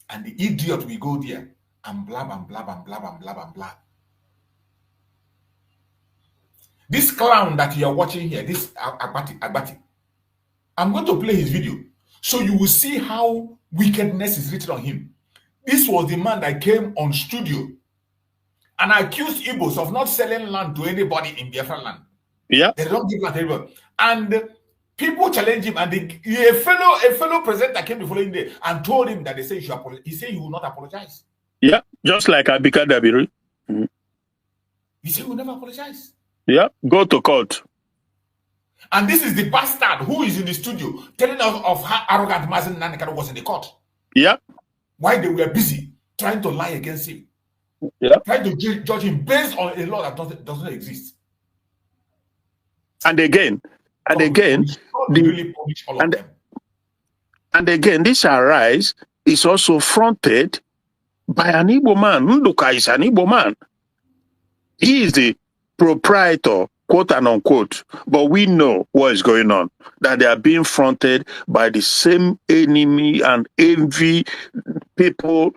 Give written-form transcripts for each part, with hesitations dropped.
And the idiot will go there and blab and blab and blab and blab and blab. This clown that you are watching here, this Agbati, I'm going to play his video so you will see how wickedness is written on him. This was the man that came on studio and accused Igbos of not selling land to anybody in Biafra land. Yeah. They don't give land to anybody. And people challenge him, and a fellow presenter came the following day and told him that they say you should apologize. He said he will not apologize. Yeah, just like Abika Dabiri. Mm-hmm. He said he will never apologize. Yeah, go to court. And this is the bastard who is in the studio telling us of how arrogant Mazen Nnamdi Kanu was in the court. Yeah. Why they were busy trying to lie against him. Yeah. Trying to judge him based on a law that doesn't exist. And again, this arise is also fronted by an Igbo man. Nduka is an Igbo man. He is the proprietor, quote and unquote, but we know what is going on, that they are being fronted by the same enemy and envy people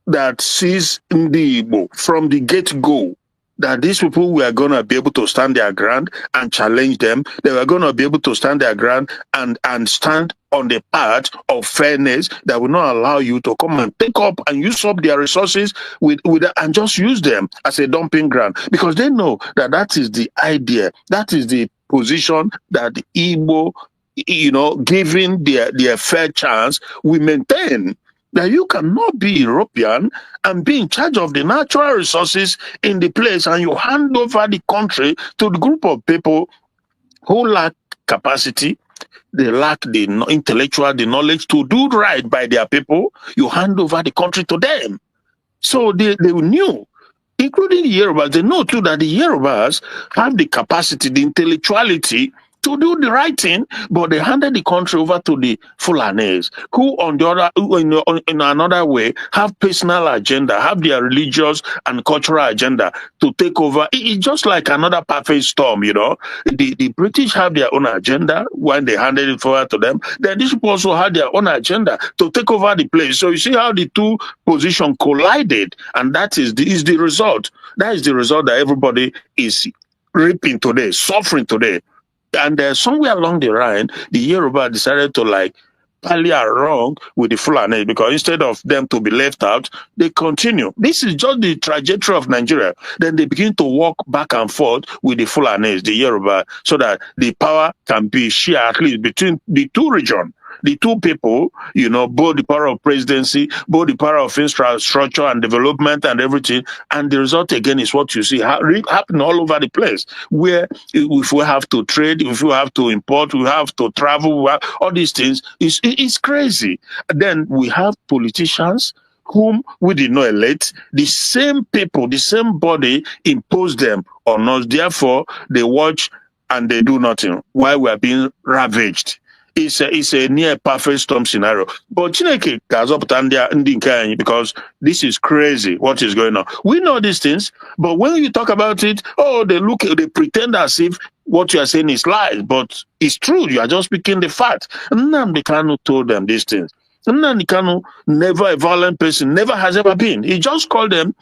that sees Ndi Igbo from the get-go, that these people were going to be able to stand their ground and challenge them. They were going to be able to stand their ground and stand on the path of fairness that will not allow you to come and take up and use up their resources with and just use them as a dumping ground, because they know that is the idea, that is the position that the Igbo, given their fair chance, we maintain. That you cannot be European and be in charge of the natural resources in the place, and you hand over the country to the group of people who lack capacity, they lack the intellectual, the knowledge to do right by their people. You hand over the country to them. So they knew, including the Yorubas, they know too that the Yorubas have the capacity, the intellectuality to do the right thing, but they handed the country over to the Fulanis, who on the other, in another way, have personal agenda, have their religious and cultural agenda to take over. It's just like another perfect storm, The British have their own agenda when they handed it over to them. Then these people also had their own agenda to take over the place. So you see how the two positions collided, and that is the result. That is the result that everybody is reaping today, suffering today. And somewhere along the line, the Yoruba decided to pally along with the Fulani, because instead of them to be left out, they continue. This is just the trajectory of Nigeria. Then they begin to walk back and forth with the Fulanis, the Yoruba, so that the power can be shared at least between the two regions. The two people, both the power of presidency, both the power of infrastructure and development and everything. And the result, again, is what you see happening all over the place, where if we have to trade, if we have to import, we have to travel, all these things, it's crazy. Then we have politicians whom we did not elect. The same people, the same body impose them on us. Therefore, they watch and they do nothing while we are being ravaged. It's a near perfect storm scenario. But Chineke has up because this is crazy what is going on. We know these things, but when you talk about it, they pretend as if what you are saying is lies, but it's true. You are just speaking the fact. Nnamdi Kanu told them these things. Nnamdi Kanu, never a violent person, never has ever been. He just called them,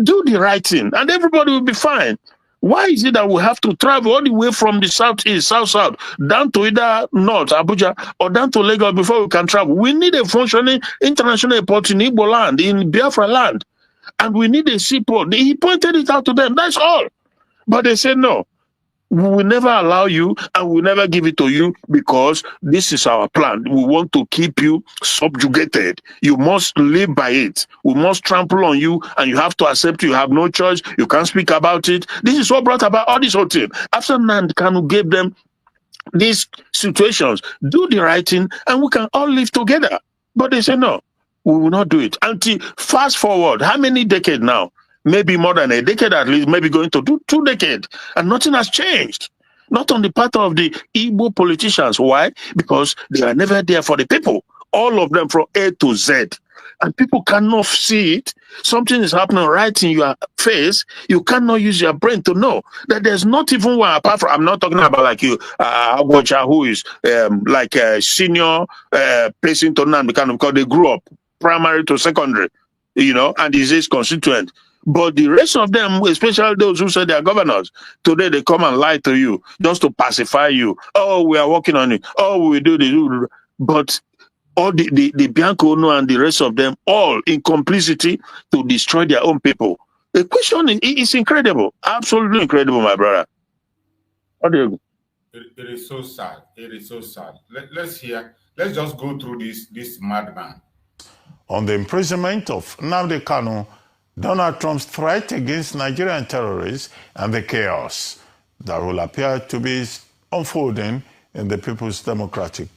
do the right thing, and everybody will be fine. Why is it that we have to travel all the way from the southeast, south, down to either north, Abuja, or down to Lagos before we can travel? We need a functioning international airport in Igbo land, in Biafra land. And we need a seaport. He pointed it out to them. That's all. But they said, no, we will never allow you and we will never give it to you because this is our plan. We want to keep you subjugated. You must live by it. We must trample on you and you have to accept it. You have no choice. You can't speak about it. This is what brought about all this whole thing. After Nnamdi Kanu gave them these situations, do the right thing and we can all live together. But they say, no, we will not do it. Until fast forward, how many decades now? Maybe more than a decade at least, maybe going to do 2 decades. And nothing has changed. Not on the part of the Igbo politicians. Why? Because they are never there for the people. All of them from A to Z. And people cannot see it. Something is happening right in your face. You cannot use your brain to know that there's not even one apart from, I'm not talking about like you, Agwacha, who is like a senior person to Nnamdi Kanu because they grew up primary to secondary, and is his constituent. But the rest of them, especially those who say they are governors, today they come and lie to you just to pacify you. Oh, we are working on it. Oh, we do this. But all the Bianco Ono and the rest of them, all in complicity to destroy their own people. The question is incredible. Absolutely incredible, my brother. What do you? It is so sad. It is so sad. Let's just go through this madman. On the imprisonment of Nnamdi Kanu, Donald Trump's threat against Nigerian terrorists, and the chaos that will appear to be unfolding in the People's Democratic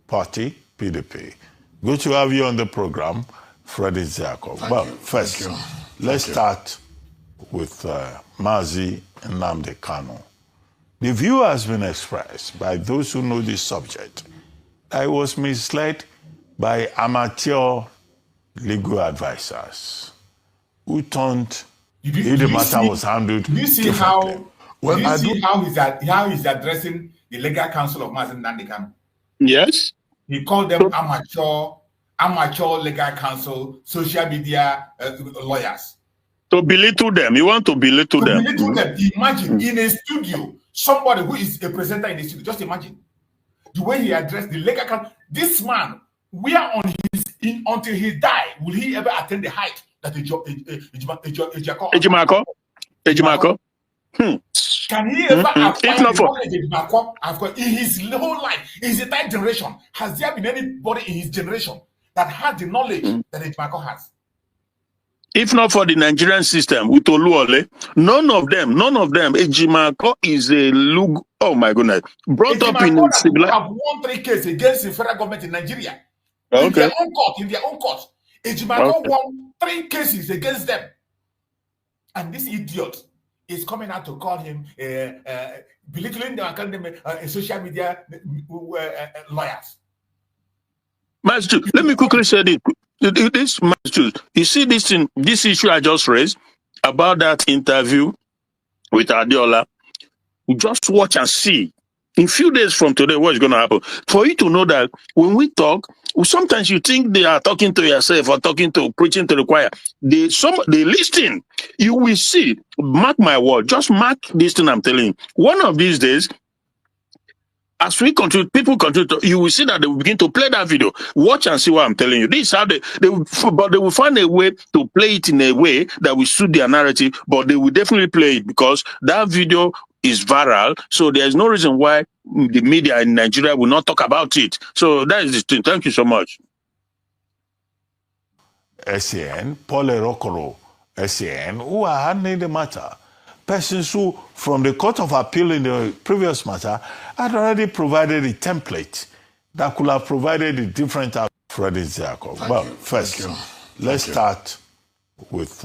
Party, PDP. Good to have you on the program, Freddie Ziako. Well, first, let's start with Mazi Nnamdi Kanu. The view has been expressed by those who know this subject. I was misled by amateur legal advisors who thought the matter was handled. Do you see how? Well, how he's addressing the legal counsel of Mazi Nnamdi Kanu? Yes. He called them amateur legal counsel, social media lawyers. To belittle them. You want to belittle them. Belittle them. Imagine in a studio, somebody who is a presenter in the studio. Just imagine the way he addressed the legal counsel. This man, until he died, will he ever attain the height that Ejimako? Can he ever acquire the knowledge of in his whole life, in his entire generation? Has there been anybody in his generation that has the knowledge that Ejimako has? If not for the Nigerian system, with Oluole, none of them, Ejimako is a look. Oh my goodness! Brought up in civilized. Have won 3 cases against the federal government in Nigeria. Okay. In their own court. Ejimako won 3 cases against them. And this idiot is coming out to call him belittling them and calling them social media lawyers. Master, let me quickly say this. You see this issue I just raised about that interview with Adiola. Just watch and see. In few days from today, what's going to happen? For you to know that when we talk, sometimes you think they are talking to yourself or preaching to the choir. They listen. You will see. Mark my word. Just mark this thing I'm telling you. One of these days, as people continue to, you will see that they will begin to play that video. Watch and see what I'm telling you. This is how they will find a way to play it in a way that will suit their narrative, but they will definitely play it because that video is viral. So there's no reason why the media in Nigeria will not talk about it. So that is the thing. Thank you so much. SAN, Paul Erokoro, SAN, who are handling the matter. Persons who, from the Court of Appeal in the previous matter, had already provided a template that could have provided a different outcome. Freddie Ziako. Well, first, let's start with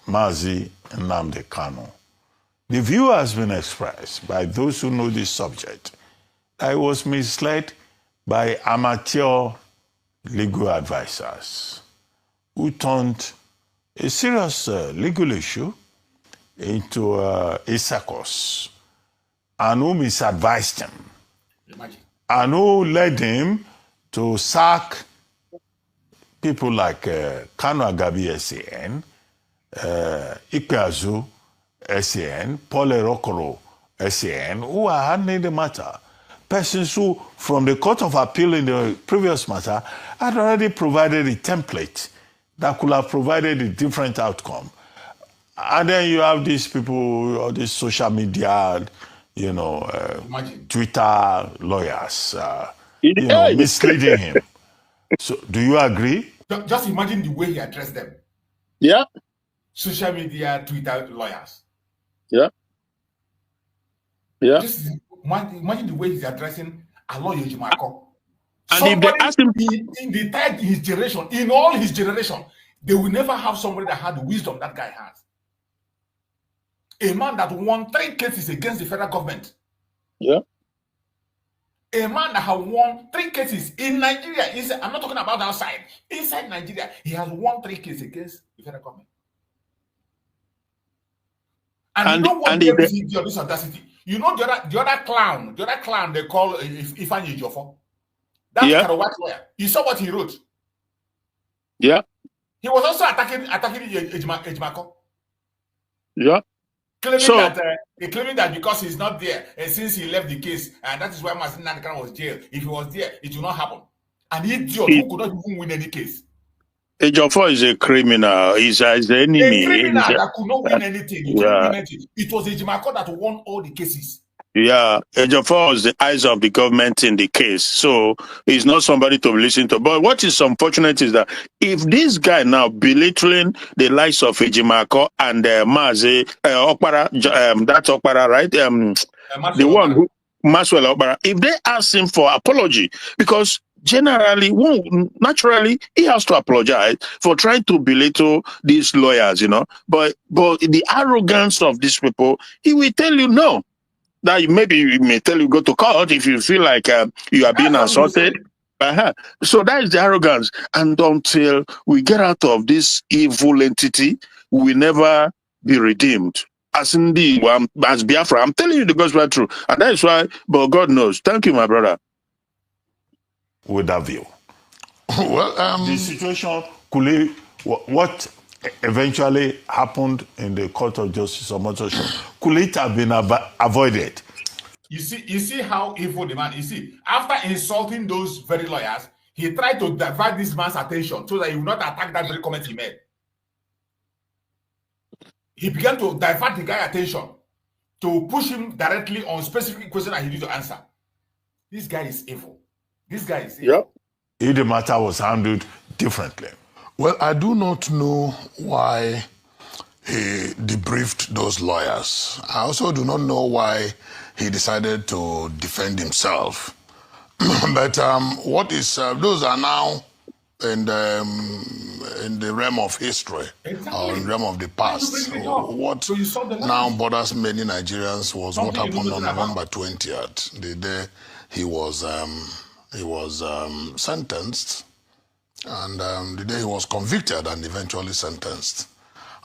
Mazi Nnamdi Kanu. The view has been expressed by those who know this subject. I was misled by amateur legal advisors who turned a serious legal issue into a circus and who misadvised him. Imagine. And who led him to sack people like Kanu Agabi SAN, Ikpeazu SAN, Paul Erokoro SAN, who are handling the matter. Persons who, from the Court of Appeal in the previous matter, had already provided a template that could have provided a different outcome. And then you have these people, all these social media, Twitter lawyers, misleading him. So, do you agree? Just imagine the way he addressed them. Yeah. Social media, Twitter lawyers. Yeah. Yeah. Just imagine the way he's addressing Aloy Ejimako. And if they ask him in his generation, in all his generation, they will never have somebody that had the wisdom that guy has. A man that won 3 cases against the federal government. Yeah. A man that has won 3 cases in Nigeria. I'm not talking about outside. Inside Nigeria, he has won 3 cases against the federal government. And you know what gave this audacity? You know the other clown they call Ifeanyi Ejiofor. That's Karawat lawyer. You saw what he wrote. Yeah. He was also attacking Ejimako, Yeah. claiming So that because he's not there, and since he left the case, and that is why Nnamdi Kanu was jailed. If he was there, it will not happen. An idiot who could not even win any case. Ejiofor is a criminal. He's an enemy. A criminal that could not win anything. You couldn't Yeah. win anything. It was Ejimako that won all the cases. Yeah, Ejiofor was the eyes of the government in the case, so he's not somebody to listen to. But what is unfortunate is that if this guy now belittling the likes of Ejimako and Mazi Okpara, that's Okpara, right? The one who Maxwell Okpara, if they ask him for apology, because generally, naturally, he has to apologize for trying to belittle these lawyers, you know. But the arrogance of these people, he will tell you no. That maybe you may tell you go to court if you feel like you are being assaulted. So that is the arrogance. And until we get out of this evil entity, we will never be redeemed. As Biafra, I'm telling you the gospel truth. And that is why, but God knows. Thank you, my brother. With that view. Well, The situation, what eventually happened in the Court of Justice of Motorshow, could it have been avoided? You see how evil the man. You see, after insulting those very lawyers, he tried to divert this man's attention so that he would not attack that very comment he made. He began to divert the guy's attention to push him directly on specific question that he needs to answer. This guy is evil. This guy is evil. Yep. If the matter was handled differently. well, I do not know why he debriefed those lawyers. I also do not know why he decided to defend himself. But what is those are now in the realm of history or in the realm of the past. What now bothers many Nigerians was what happened on November 20th, the day he was sentenced, and the day he was convicted and eventually sentenced.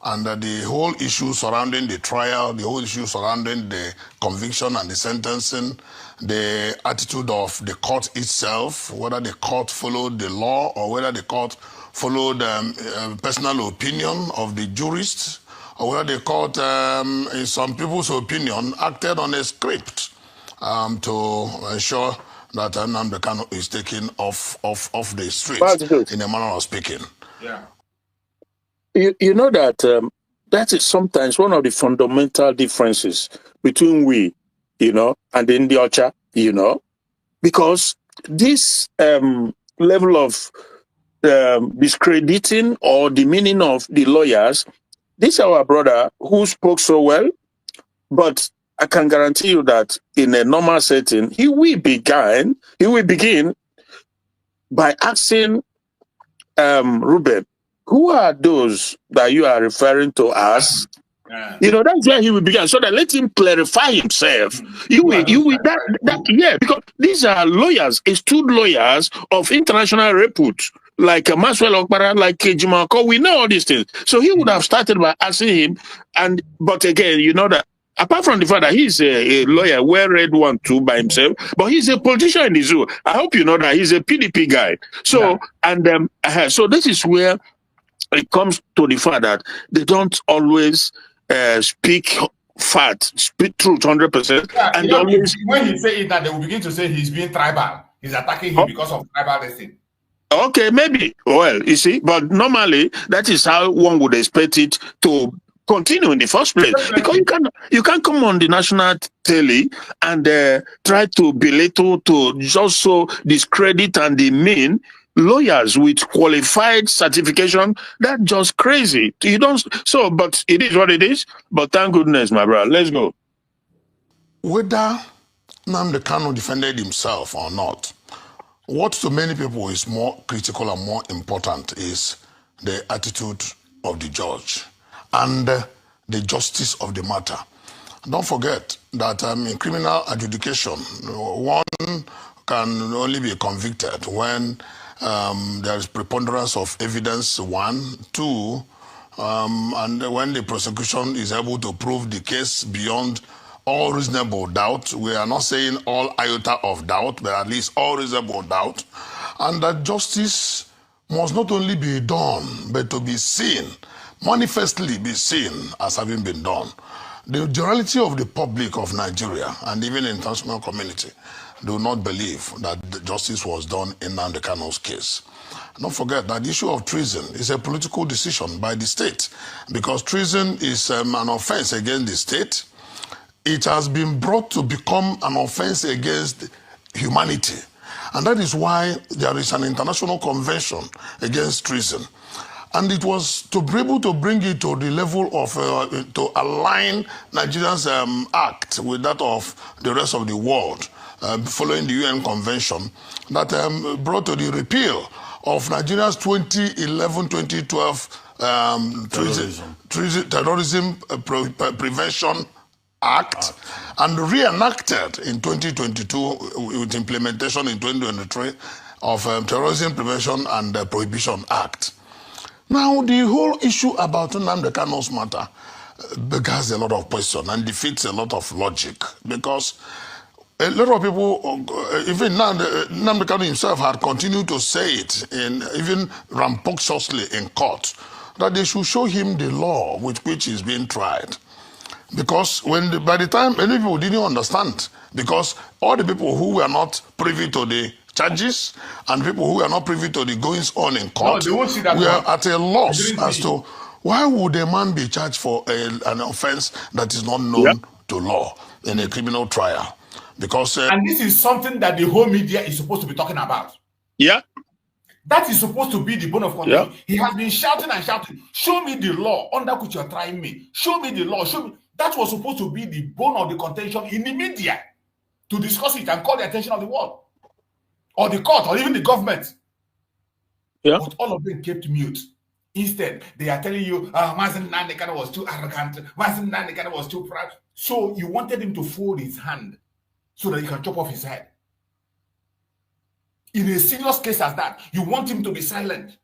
And the whole issue surrounding the trial, the whole issue surrounding the conviction and the sentencing, the attitude of the court itself, whether the court followed the law or whether the court followed personal opinion of the jurists, or whether the court, in some people's opinion, acted on a script to ensure that Nnamdi Kanu is taken off the streets in a manner of speaking. Yeah. You know that that is sometimes one of the fundamental differences between we, you know, and the Ndiocha, you know, because this level of discrediting or demeaning of the lawyers, this is our brother who spoke so well, but I can guarantee you that in a normal setting, he will begin by asking Ruben, who are those that you are referring to as? You know, that's where he will begin. So that let him clarify himself. Because these are lawyers, astute lawyers of international repute, like Maxwell Okpara, like Ejimako. We know all these things. So he would have started by asking him. But again, you know that apart from the fact that he's a lawyer, well-read one too by himself, but he's a politician in his own. I hope you know that he's a PDP guy. So so this is where it comes to the fact that they don't always speak truth 100%. Yeah, and always, when he say it, that they will begin to say he's being tribal. He's attacking him because of tribal thing. Okay, maybe. Well, you see, but normally that is how one would expect it to continue in the first place. Because you can't come on the national telly and try to belittle, to just so discredit and demean lawyers with qualified certification. That's just crazy. You don't. So, but it is what it is. But thank goodness, my brother. Let's go. Whether Nnamdi Kanu defended himself or not, what to many people is more critical and more important is the attitude of the judge and the justice of the matter. Don't forget that in criminal adjudication, one can only be convicted when there is preponderance of evidence, one. Two, and when the prosecution is able to prove the case beyond all reasonable doubt. We are not saying all iota of doubt, but at least all reasonable doubt. And that justice must not only be done, but to be seen, manifestly be seen as having been done. The generality of the public of Nigeria and even the international community do not believe that the justice was done in Nnamdi Kanu's case. Don't forget that the issue of treason is a political decision by the state, because treason is an offense against the state. It has been brought to become an offense against humanity. And that is why there is an international convention against treason. And it was to be able to bring it to the level of, to align Nigeria's act with that of the rest of the world, following the UN convention, that brought to the repeal of Nigeria's 2011-2012 terrorism Prevention Act, and reenacted in 2022 with implementation in 2023 of Terrorism Prevention and Prohibition Act. Now, the whole issue about Nnamdi Kanu's matter beggars a lot of questions and defeats a lot of logic, because a lot of people, even now, Nnamdi Kanu himself had continued to say it, even rambunctiously in court, that they should show him the law with which he's being tried. Because by the time many people didn't understand, because all the people who were not privy to the charges and people who were not privy to the goings on in court, No, they won't see that we are one. at a loss as to why would a man be charged for an offense that is not known to law in a criminal trial. Because and this is something that the whole media is supposed to be talking about. Yeah. That is supposed to be the bone of contention. He has been shouting and shouting, show me the law under which you're trying me. Show me the law. Show me. That was supposed to be the bone of the contention in the media, to discuss it and call the attention of the world, or the court, or even the government. But all of them kept mute. Instead, they are telling you, Nnamdi Kanu was too arrogant, Nnamdi Kanu was too proud. So you wanted him to fold his hand so that you can chop off his head. In a serious case as that, you want him to be silent.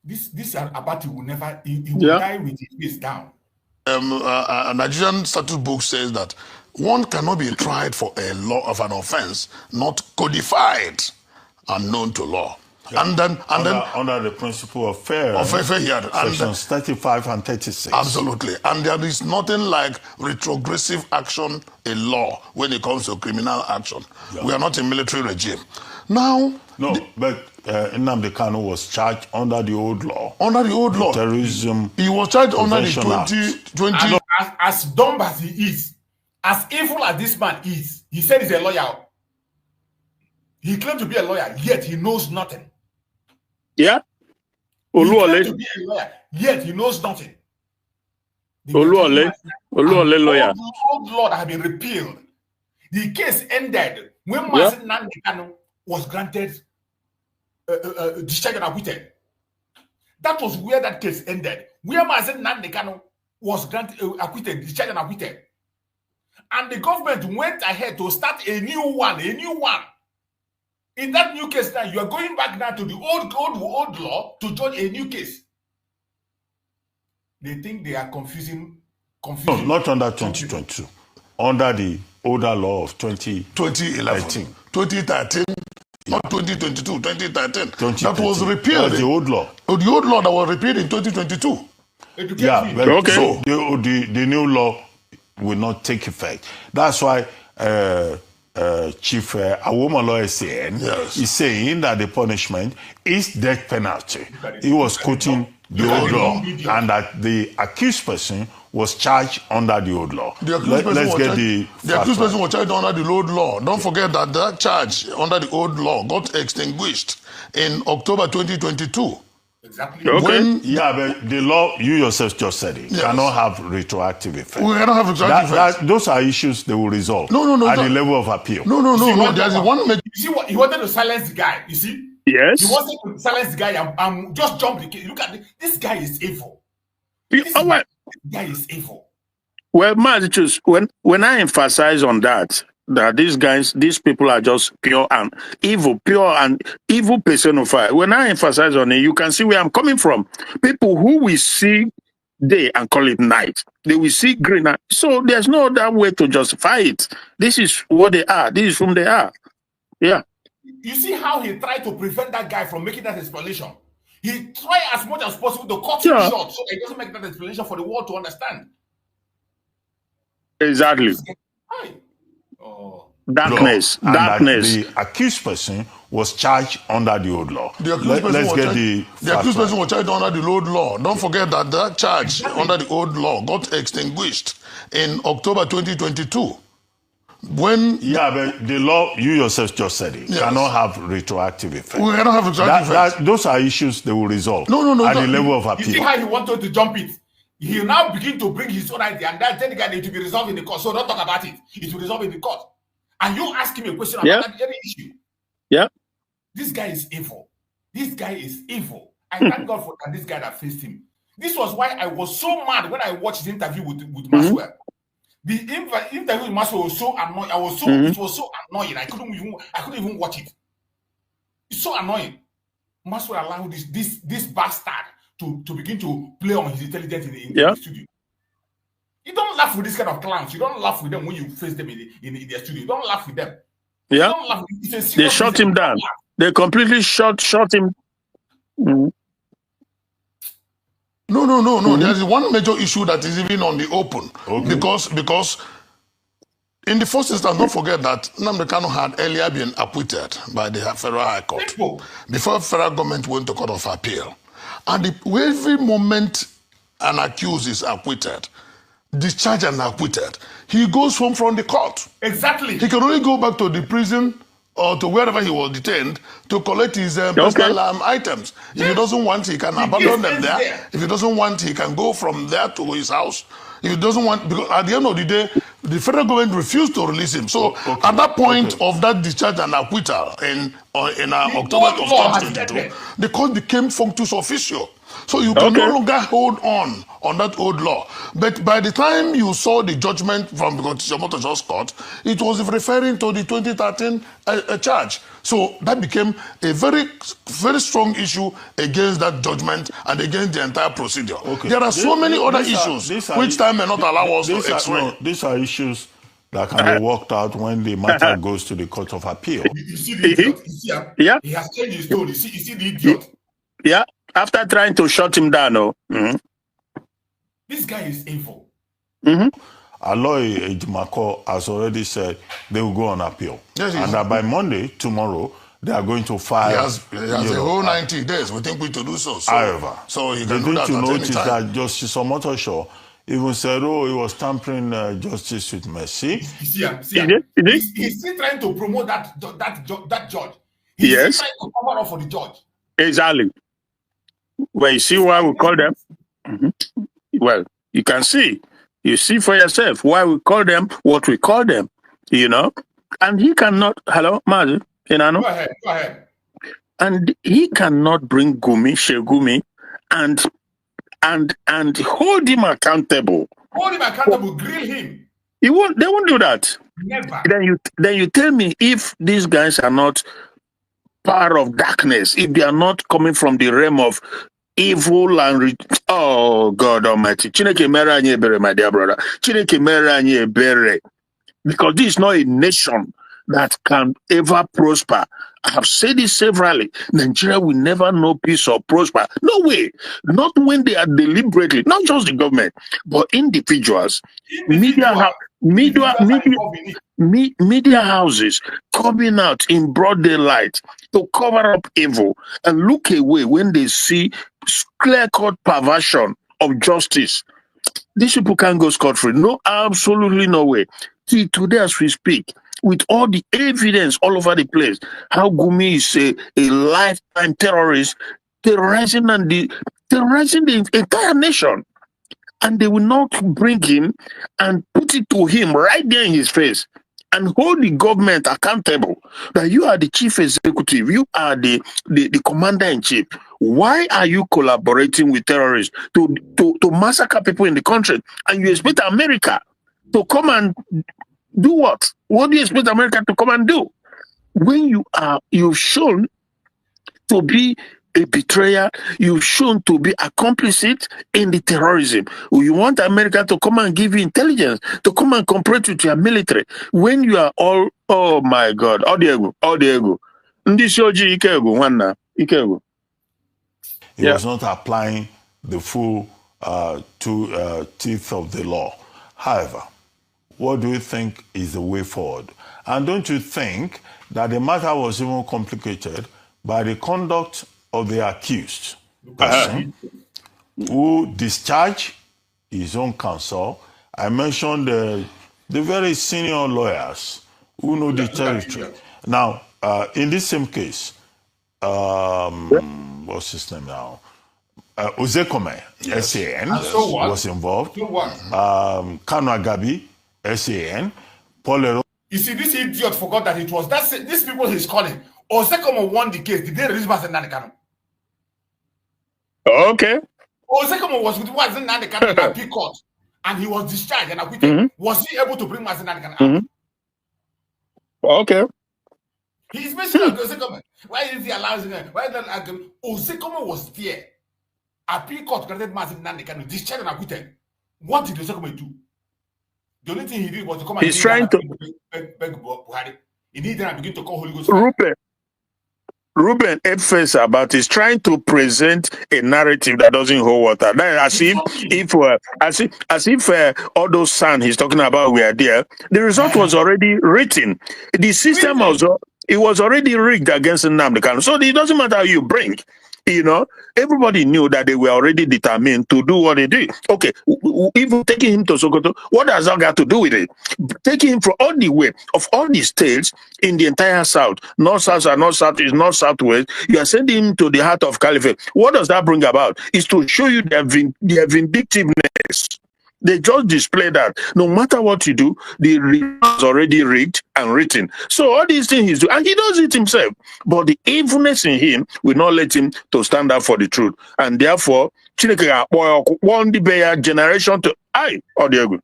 This Abati will never, he will die with his face down. A Nigerian statute book says that one cannot be tried for a law of an offense not codified and known to law. And then under the principle of fair hearing, sections 35 and 36. Absolutely. And there is nothing like retrogressive action in law when it comes to criminal action. We are not a military regime. Now, but Nnamdi Kanu was charged under the old law. Under the old law. Terrorism. He was charged under the 2020. As dumb as he is, as evil as this man is, he said he's a lawyer. He claimed to be a lawyer, yet he knows nothing. Yeah. He claimed to be a lawyer, yet he knows nothing. Lawyer. Old law that had been repealed. The case ended when Nnamdi Kanu was granted discharge and acquitted. That was where that case ended. Where Nnamdi Kanu was granted acquitted, discharged and acquitted. And the government went ahead to start a new one. In that new case now, you are going back now to the old law to judge a new case. They think they are confusing. No, not under 2022. Under the older law of 2011. 2013, not 2022, 2013. That was repealed. That's the old law. The old law that was repealed in 2022. Yeah, but so the new law will not take effect. That's why Chief Awomolo is saying that the punishment is death penalty. He was quoting the old law, and that the accused person was charged under the old law. The accused person was charged under the old law. Don't forget that that charge under the old law got extinguished in October 2022. Exactly. Okay. But the law, you yourself just said it, cannot have retroactive effect. We cannot have retroactive effect. Those are issues they will resolve at the level of appeal. No. There's one. You see what he wanted to silence the guy. You see. Yes. He wanted to silence the guy and just jump the case. Look at this guy is evil. This guy is evil. Well, when I emphasize on that these people are just pure and evil personified. When I emphasize on it, you can see where I'm coming from. People who we see day and call it night, they will see green. So there's no other way to justify it. This is what they are. This is whom they are. Yeah. You see how he tried to prevent that guy from making that explanation. He tried as much as possible to cut him short so he doesn't make that explanation for the world to understand. Exactly. Oh. Darkness. And Darkness. the accused person was charged under the old law. The accused person was charged under the old law. Don't forget that that charge under the old law got extinguished in October 2022. When but the law, you yourself just said it, cannot have retroactive effect. We cannot have retroactive effect. Those are issues they will resolve at the level of appeal. You see how he wanted to jump it? He now begin to bring his own idea, and that technically to be resolved in the court. So don't talk about it. It will resolve in the court. And you ask him a question about any issue. Yeah. This guy is evil. This guy is evil. I thank God for this guy that faced him. This was why I was so mad when I watched the interview with Maxwell. The interview with Maxwell was so annoying. It was so annoying. I couldn't even watch it. It's so annoying. Maxwell allowed this bastard to begin to play on his intelligence in the studio. You don't laugh with this kind of clowns. You don't laugh with them when you face them in their studio. You don't laugh with them. Yeah. You don't laugh. They shut him down. They completely shut him. No. There is one major issue that is even on the open. Because in the first instance, don't forget that Nnamdi Kanu had earlier been acquitted by the Federal High Court before federal government went to Court of Appeal. And every moment an accused is acquitted, discharged and acquitted, he goes home from the court. Exactly. He can only go back to the prison or to wherever he was detained to collect his personal items. If he doesn't want, he can abandon them there. If he doesn't want, he can go from there to his house. If he doesn't want, because at the end of the day, the federal government refused to release him. So at that point of that discharge and acquittal in October of 2022, the court became functus officio. So you can no longer hold on that old law. But by the time you saw the judgment from the Constitutional Court, it was referring to the 2013 charge. So that became a very, very strong issue against that judgment and against the entire procedure. There are so many other issues which time may not allow us to explain. These are issues that can be worked out when the matter goes to the Court of Appeal. You see the idiot? He has changed his tone. You see the idiot? Yeah. After trying to shut him down, This guy is evil. Aloy Ejimako has already said they will go on appeal. And that by Monday, tomorrow, they are going to file. He has a whole 90 days. We think we to do so. However, so he the can do thing that to at any note is time. that Justice Omotosho even said, he was tampering justice with mercy. See him. He's still trying to promote that judge. He's still trying to cover up for the judge. Exactly. Well, you see why we call them? Well, you can see. You see for yourself why we call them what we call them, And he cannot, hello, Mazi, Go ahead. And he cannot bring Shegumi and hold him accountable. Grill him. They won't do that. Never. Then you tell me if these guys are not power of darkness, if they are not coming from the realm of evil and oh God Almighty, Chineke mere anyị ebere, my dear brother. Chineke mere anyị ebere, because this is not a nation that can ever prosper. I have said this severally. Nigeria will never know peace or prosper. No way. Not when they are deliberately, not just the government, but individuals. Media houses coming out in broad daylight to cover up evil and look away when they see clear-cut perversion of justice. These people can't go scot-free. No, absolutely no way. See, today as we speak, with all the evidence all over the place, how Gumi is a lifetime terrorist, terrorizing the entire nation. And they will not bring him and put it to him right there in his face and hold the government accountable that you are the chief executive, you are the commander-in-chief. Why are you collaborating with terrorists to massacre people in the country? And you expect America to come and do what? What do you expect America to come and do? When you've shown to be a betrayer, you've shown to be complicit in the terrorism. You want America to come and give you intelligence, to come and cooperate with your military. When you are all, oh my God, all the ego. He was not applying the full teeth of the law. However, what do you think is the way forward? And don't you think that the matter was even complicated by the conduct of the accused person who discharged his own counsel? I mentioned the very senior lawyers who know the territory. Now, in this same case, what's his name now? Ozekome, SAN, was involved. Kanu Agabi, SAN. Paul. You see, this idiot forgot that it was these people he's calling. Ozekome won the case. Did they release Nnamdi Kanu? Okay. Ozekome was with Nnamdi Kanu in appeal court, and he was discharged and acquitted. Was he able to bring Nnamdi Kanu out? Okay. He's basically Ozekome. Why is he allowing him? Why not? Ozekome was there. Appeal court granted Nnamdi Kanu discharged and acquitted. What did Ozekome do? The only thing he did was to come and he's trying to beg Buhari. He didn't begin to call Holy Ghost. Ruben Edfes about is trying to present a narrative that doesn't hold water. That as if all those sand he's talking about were there. The result was already written. The system was already rigged against Nnamdi Kanu. So it doesn't matter how you bring. You know, everybody knew that they were already determined to do what they did. Okay, even taking him to Sokoto, what does that got to do with it? Taking him from all the way of all the states in the entire South, North, South, and North, South, East, North, Southwest, you are sending him to the heart of Caliphate. What does that bring about? Is to show you their vindictiveness. They just display that no matter what you do, the is already rigged and written. So all these things he's doing, and he does it himself. But the evilness in him will not let him to stand up for the truth. And therefore, Chineke won the Bayer generation to I or the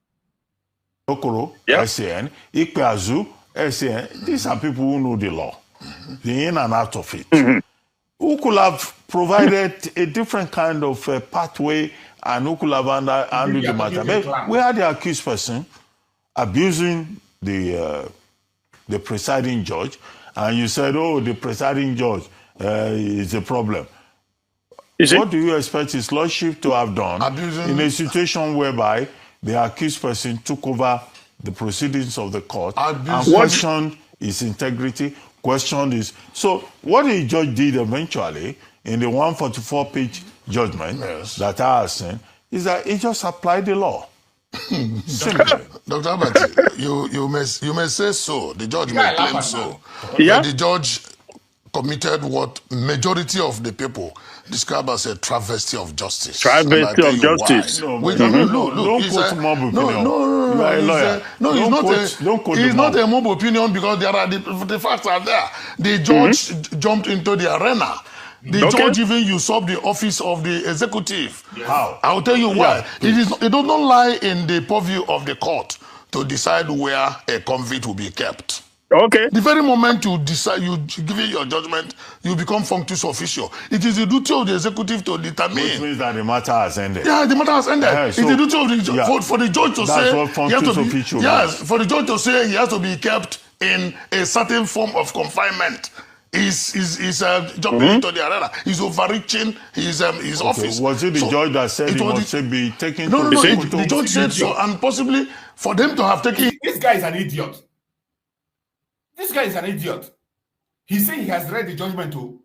Okoro, SAN, Ikpeazu, SAN. These are people who know the law, the in and out of it. Who could have provided a different kind of pathway and who could have handled the matter. But we had the accused person abusing the presiding judge, and you said, oh, the presiding judge is a problem. What do you expect his lordship to have done in a situation whereby the accused person took over the proceedings of the court and questioned his integrity, questioned his... So what the judge did eventually in the 144-page judgment that I have seen is that he just applied the law. Simply. Dr. Abati, you may say so. The judge may claim so. But the judge committed what majority of the people describe as a travesty of justice. Travesty of justice. Don't quote mob opinion. You are a lawyer. No, it's not a mob opinion because there are the facts are there. The judge jumped into the arena. The judge even usurped the office of the executive. How? I'll tell you why. It does not lie in the purview of the court to decide where a convict will be kept. Okay. The very moment you decide, you give it your judgment, you become functus officio. It is the duty of the executive to determine. Which means that the matter has ended. Yeah, the matter has ended. It's the duty of the for the judge to say. What functus officio yes, for the judge to say he has to be kept in a certain form of confinement. He's jumping into the arena. He's overreaching his office. Was it the judge that said he must be taken to the judge said so, and possibly for them to have taken... This guy is an idiot. This guy is an idiot. He said he has read the judgment too.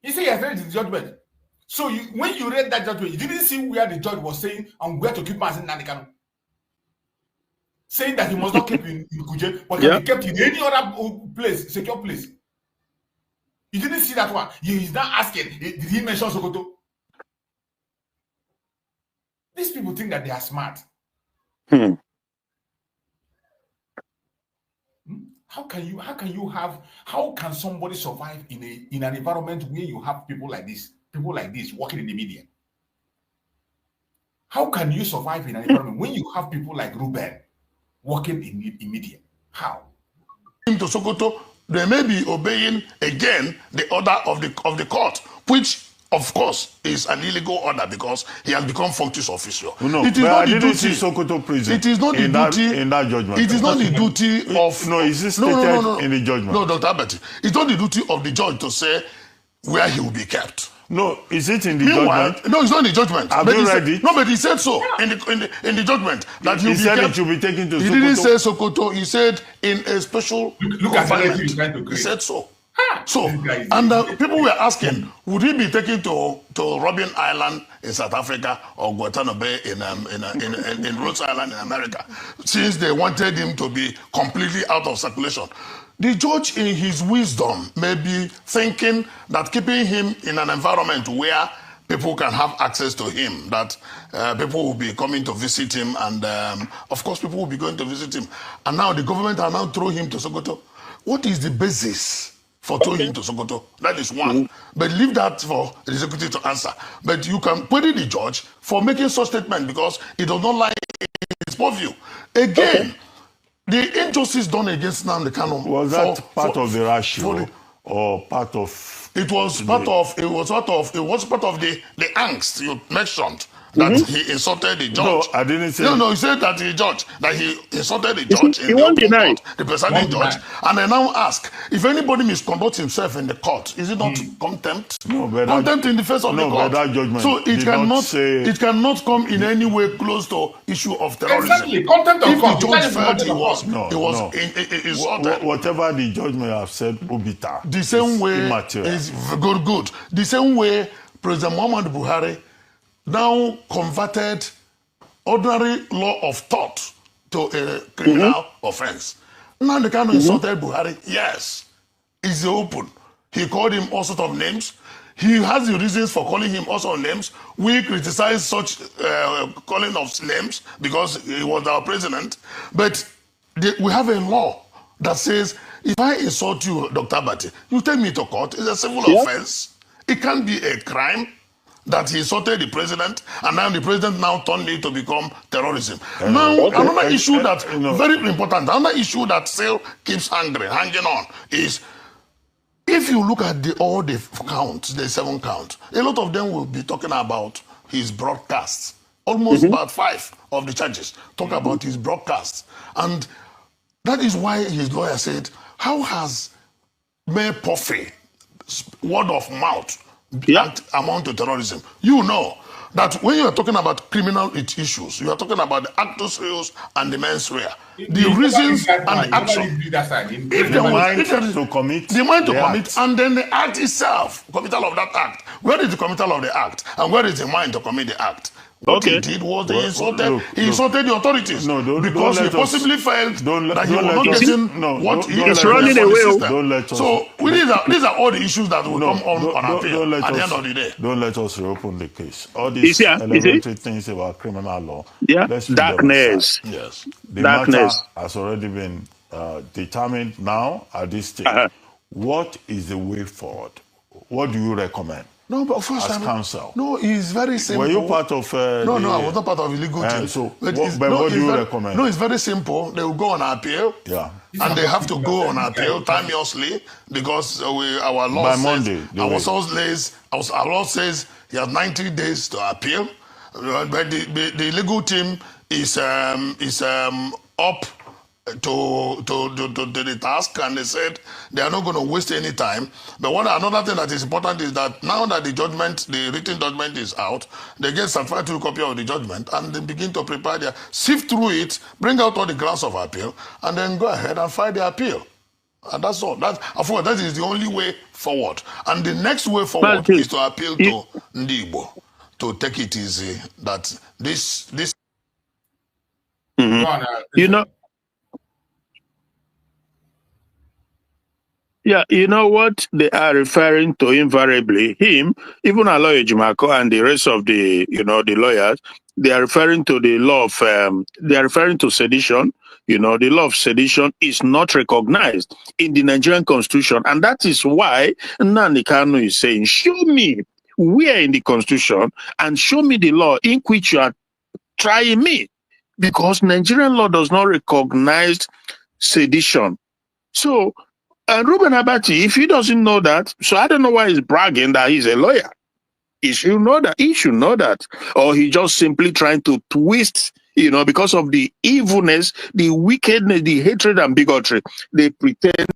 He said he has read the judgment. So when you read that judgment, you didn't see where the judge was saying and where to keep Nnamdi Kanu. Saying that he must not keep in Kuje, but can be kept in any other place, secure place. You didn't see that one. He's not asking, did he mention Sokoto? These people think that they are smart. How can somebody survive in an environment where you have people like this working in the media? How can you survive in an environment when you have people like Ruben working in media? How? To Sokoto, they may be obeying again the order of the court, which of course, is an illegal order because he has become functus officio. No, it is but not I the didn't duty. see Sokoto prison. It is not the duty in that judgment. It is not the duty of. No, is it stated in the judgment? No, Dr. Abati. It's not the duty of the judge to say where he will be kept. No, is it in the Meanwhile, judgment? no, it's not in the judgment. Have you read it? No, but he said so in the judgment that He said it should be taken to Sokoto. He didn't say Sokoto. He said in a special Look at the he's trying to He create. said so. So, and people were asking, would he be taken to Robben Island in South Africa or Guantanamo Bay in Rhode Island in America, since they wanted him to be completely out of circulation? The judge, in his wisdom, may be thinking that keeping him in an environment where people can have access to him, that people will be coming to visit him, and of course people will be going to visit him. And now the government are now throwing him to Sokoto. What is the basis for throwing him to Sokoto? That is one. But leave that for the executive to answer. But you can query the judge for making such statement because it does not lie in his purview. Again, the injustice done against Nnamdi Kanu Was that part of the ratio or part of? It was part of the angst you mentioned that he insulted the judge. No, I didn't say. No, he said that he insulted the judge in He the won't open deny. court, the presiding judge. And I now ask, if anybody misconducts himself in the court, is it not contempt? No, but Contempt in the face of the no, court. but that judgment So it did not say. it cannot come in any way close to issue of terrorism. Exactly. Contempt of If court. the You can't judge even felt contempt of court. insulted. Whatever the judgment have said, Obita. The same way immaterial. is good. The same way President Muhammad Buhari now converted ordinary law of thought to a criminal offense. Nnamdi Kanu insulted Buhari. Yes, it's open. He called him all sorts of names. He has the reasons for calling him all sorts of names. We criticize such calling of names because he was our president. But we have a law that says, if I insult you, Dr. Abati, you take me to court. It's a civil offense. It can't be a crime that he insulted the president, and now the president now turned it to become terrorism. Another issue that very important, another issue that still keeps hanging on is, if you look at all the counts, the 7 counts, a lot of them will be talking about his broadcasts. Almost about 5 of the charges talk about his broadcasts. And that is why his lawyer said, how has Mayor Puffy word of mouth amount to terrorism? You know that when you are talking about criminal issues, you are talking about the actus reus and the mens rea. The reasons and the action. The mind to commit, and then the act itself, committal of that act. Where is the committal of the act, and where is the mind to commit the act? What he did was he insulted the authorities because he possibly felt that he was not getting what he was running away. So these are all the issues that will come on appeal at the end of the day. Don't let us reopen the case. All these elementary things about criminal law. Darkness. Yes. The Darkness. matter has already been determined now at this stage. What is the way forward? What do you recommend? No, but first, as counsel. No, it's very simple. Were you part of? No, I was not part of illegal team. So, what do you recommend? No, it's very simple. They will go on appeal. Yeah. And they have to go on appeal timeously because our law by says, Monday. Our law says he has 90 days to appeal. But the legal team is up to the task, and they said they are not going to waste any time. But another thing that is important is that now that the written judgment is out, they get certified true copy of the judgment and they begin to prepare sift through it, bring out all the grounds of appeal, and then go ahead and file the appeal. And that's all. That is the only way forward. And the next way forward is to appeal to Ndigbo to take it easy. That this. You know. Yeah, you know what they are referring to invariably, him, even Aloy Jumako and the rest of the lawyers, they are referring to the law of, they are referring to sedition. The law of sedition is not recognized in the Nigerian constitution. And that is why Nnamdi Kanu is saying, show me where in the constitution and show me the law in which you are trying me. Because Nigerian law does not recognize sedition. So, and Reuben Abati, if he doesn't know that, so I don't know why he's bragging that he's a lawyer. He should know that. He should know that. Or he just simply trying to twist, because of the evilness, the wickedness, the hatred and bigotry. They pretend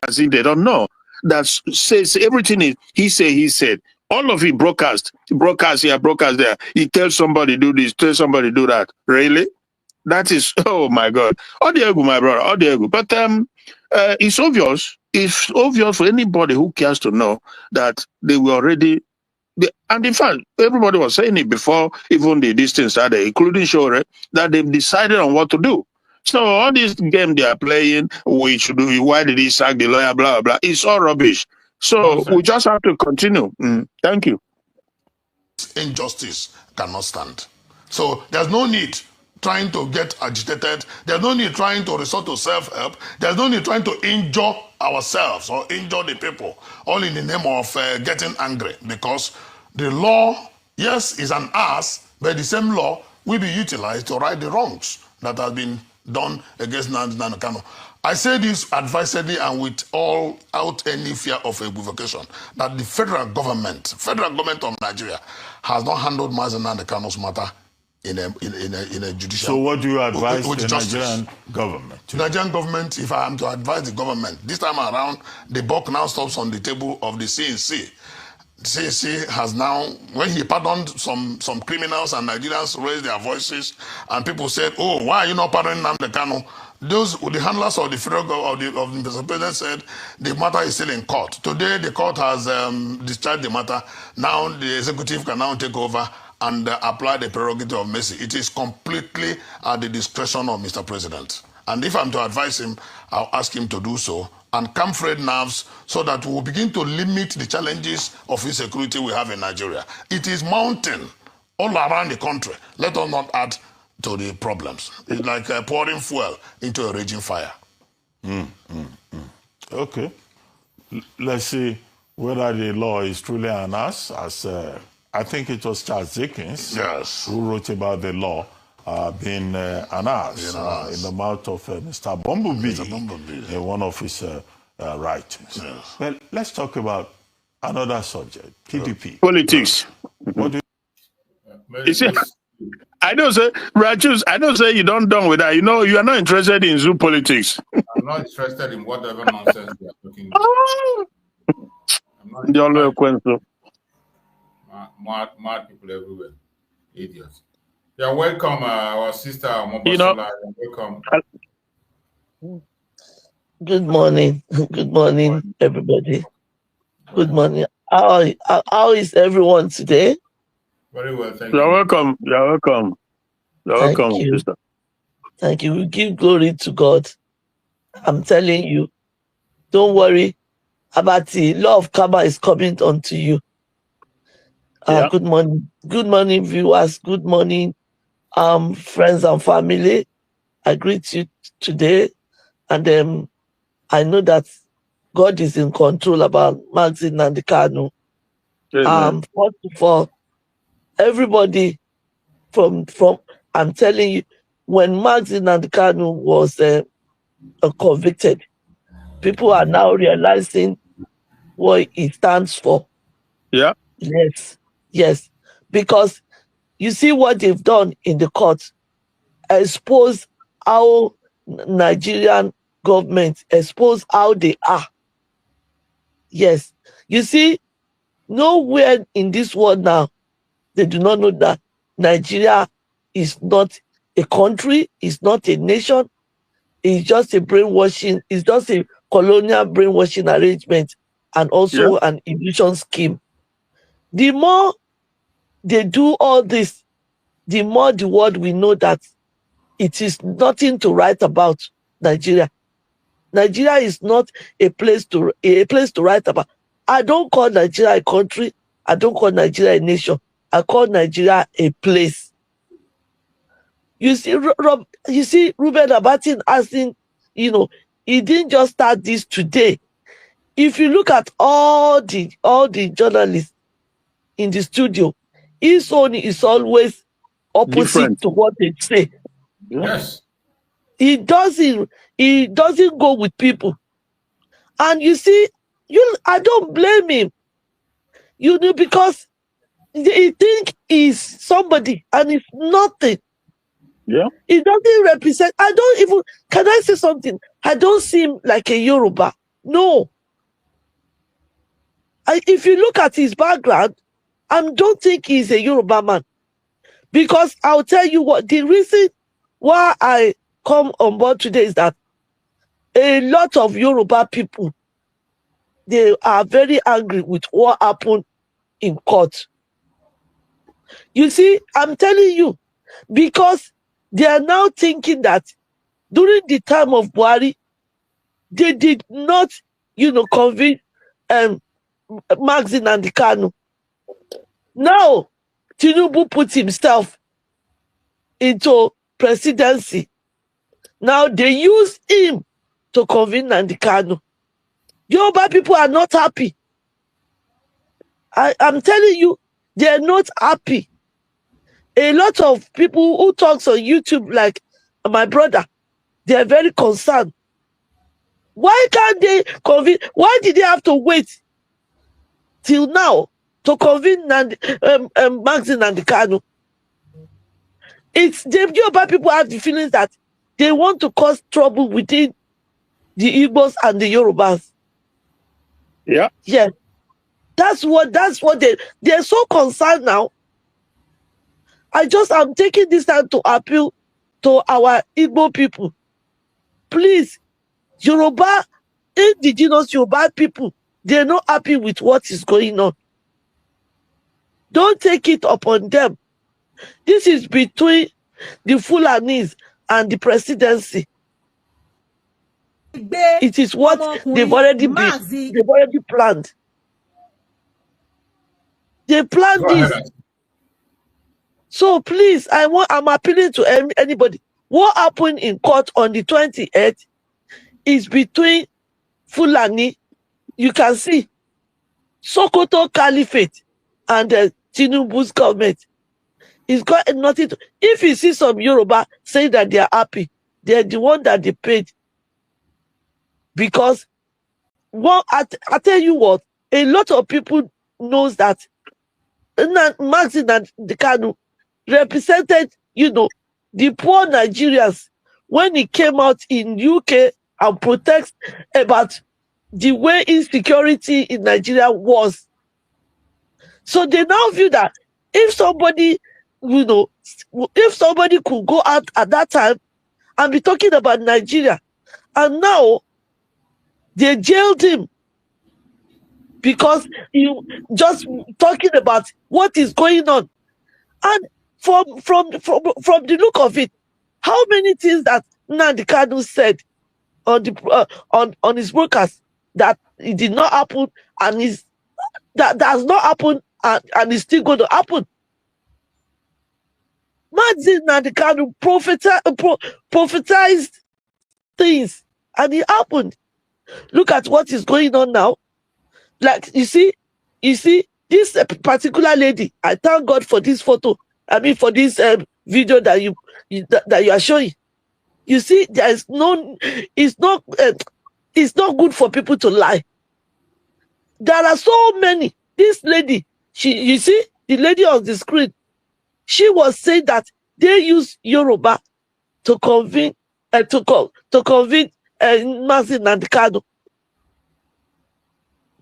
as if they don't know. That says everything is he said. All of it broadcast here, broadcast there. He tells somebody do this, tell somebody do that. Really? That is, oh my God. Odiego, my brother, Odiego. But it's obvious. It's obvious for anybody who cares to know that they were already. And in fact, everybody was saying it before even the distance started, including Shore, that they've decided on what to do. So all this game they are playing, we should do, why did he sack the lawyer, blah, blah, it's all rubbish. So Nonsense. we just have to continue. Thank you. Injustice cannot stand. So there's no need trying to get agitated. There's no need trying to resort to self-help. There's no need trying to injure ourselves or injure the people, all in the name of getting angry. Because the law, yes, is an ass, but the same law will be utilized to right the wrongs that have been done against Nnamdi Kanu. I say this advisedly and without any fear of equivocation, that the federal government of Nigeria has not handled Nnamdi Kanu's matter in a judicial. So what do you advise with the justice. Nigerian government? The Nigerian government, if I am to advise the government, this time around, the buck now stops on the table of the CNC. CNC has now, when he pardoned some criminals and Nigerians raised their voices, and people said, "Oh, why are you not pardoning Nnamdi Kanu?" The handlers of the federal government of the president said the matter is still in court. Today, the court has discharged the matter. Now the executive can now take over and apply the prerogative of mercy. It is completely at the discretion of Mr. President. And if I'm to advise him, I'll ask him to do so and calm frayed nerves so that we will begin to limit the challenges of insecurity we have in Nigeria. It is mounting all around the country. Let us not add to the problems. It's like pouring fuel into a raging fire. Okay. Let's see whether the law is truly an ass, as I think it was Charles Dickens Yes. who wrote about the law being an ass in the mouth of Mr. Bumblebee, Mr. Bumblebee. in one of his writings. Yes. Well, let's talk about another subject, PDP. Politics. What do You see, I don't say, Rajus, I don't say you don't done with that. You are not interested in zoo politics. I'm not interested in whatever nonsense they are talking about. I'm not interested. Mad people everywhere. Idiots. You're welcome, our sister Mobosola. You're welcome. Good morning. Good morning, everybody. Good morning. How is everyone today? Very well, thank You're you. welcome. You're welcome. You're Thank welcome, you. sister. Thank you. We give glory to God. I'm telling you, don't worry about the law of karma is coming onto you. Yeah. Good morning. Good morning, viewers. Good morning, friends and family. I greet you today. And I know that God is in control about Nnamdi Kanu. Amen. First of all, everybody from I'm telling you, when Nnamdi Kanu was convicted, people are now realizing what it stands for. Yeah. Yes, because you see what they've done in the court, expose how Nigerian government, expose how they are. Yes, you see, nowhere in this world now, they do not know that Nigeria is not a country, is not a nation, it's just a brainwashing, it's just a colonial brainwashing arrangement and also an illusion scheme. The more they do all this, the more the world will know that it is nothing to write about Nigeria. Nigeria is not a place to write about. I don't call Nigeria a country. I don't call Nigeria a nation. I call Nigeria a place. You see, Ruben Abatin asking, he didn't just start this today. If you look at all the journalists in the studio, his own is always opposite Different. to what they say. Yes. He doesn't go with people. And you see, I don't blame him. Because He think he's somebody and it's nothing. Yeah. It doesn't represent. I don't even. Can I say something? I don't seem like a Yoruba. No. If you look at his background, I don't think he's a Yoruba man. Because I'll tell you what, the reason why I come on board today is that a lot of Yoruba people, they are very angry with what happened in court. You see, I'm telling you, because they are now thinking that during the time of Buhari, they did not, convict Nnamdi Kanu. Now, Tinubu put himself into presidency. Now they use him to convene Nnamdi Kanu. Yoruba people are not happy. I'm telling you, they're not happy. A lot of people who talks on YouTube, like my brother, they're very concerned. Why can't they convene? Why did they have to wait till now to convene Nnamdi Kanu? It's the Yoruba people have the feelings that they want to cause trouble within the Igbos and the Yorubas. Yeah. Yeah. That's what they're so concerned now. I'm taking this time to appeal to our Igbo people. Please, Yoruba, indigenous Yoruba people, they're not happy with what is going on. Don't take it upon them. This is between the Fulanis and the presidency. It is what they've already planned. They planned this. So please, I'm appealing to anybody. What happened in court on the 28th is between Fulani, you can see, Sokoto Caliphate and Tinubu's government. It's got nothing to. If you see some Yoruba saying that they are happy, they're the one that they paid. Because I tell you what, a lot of people knows that Nnamdi Kanu represented, the poor Nigerians when he came out in UK and protest about the way insecurity in Nigeria was. So they now view that if somebody could go out at that time and be talking about Nigeria, and now they jailed him because you just talking about what is going on. And from the look of it, how many things that Nnamdi Kanu said on the on his broadcast that it did not happen and that has not happened and is still going to happen. Nnamdi Kanu prophesized things and it happened. Look at what is going on now. Like you see this particular lady. I thank God for this photo. I mean, for this video that you are showing. You see, it's not good for people to lie. There are so many. This lady, you see the lady on the screen. She was saying that they use Yoruba to convene Nnamdi Kanu.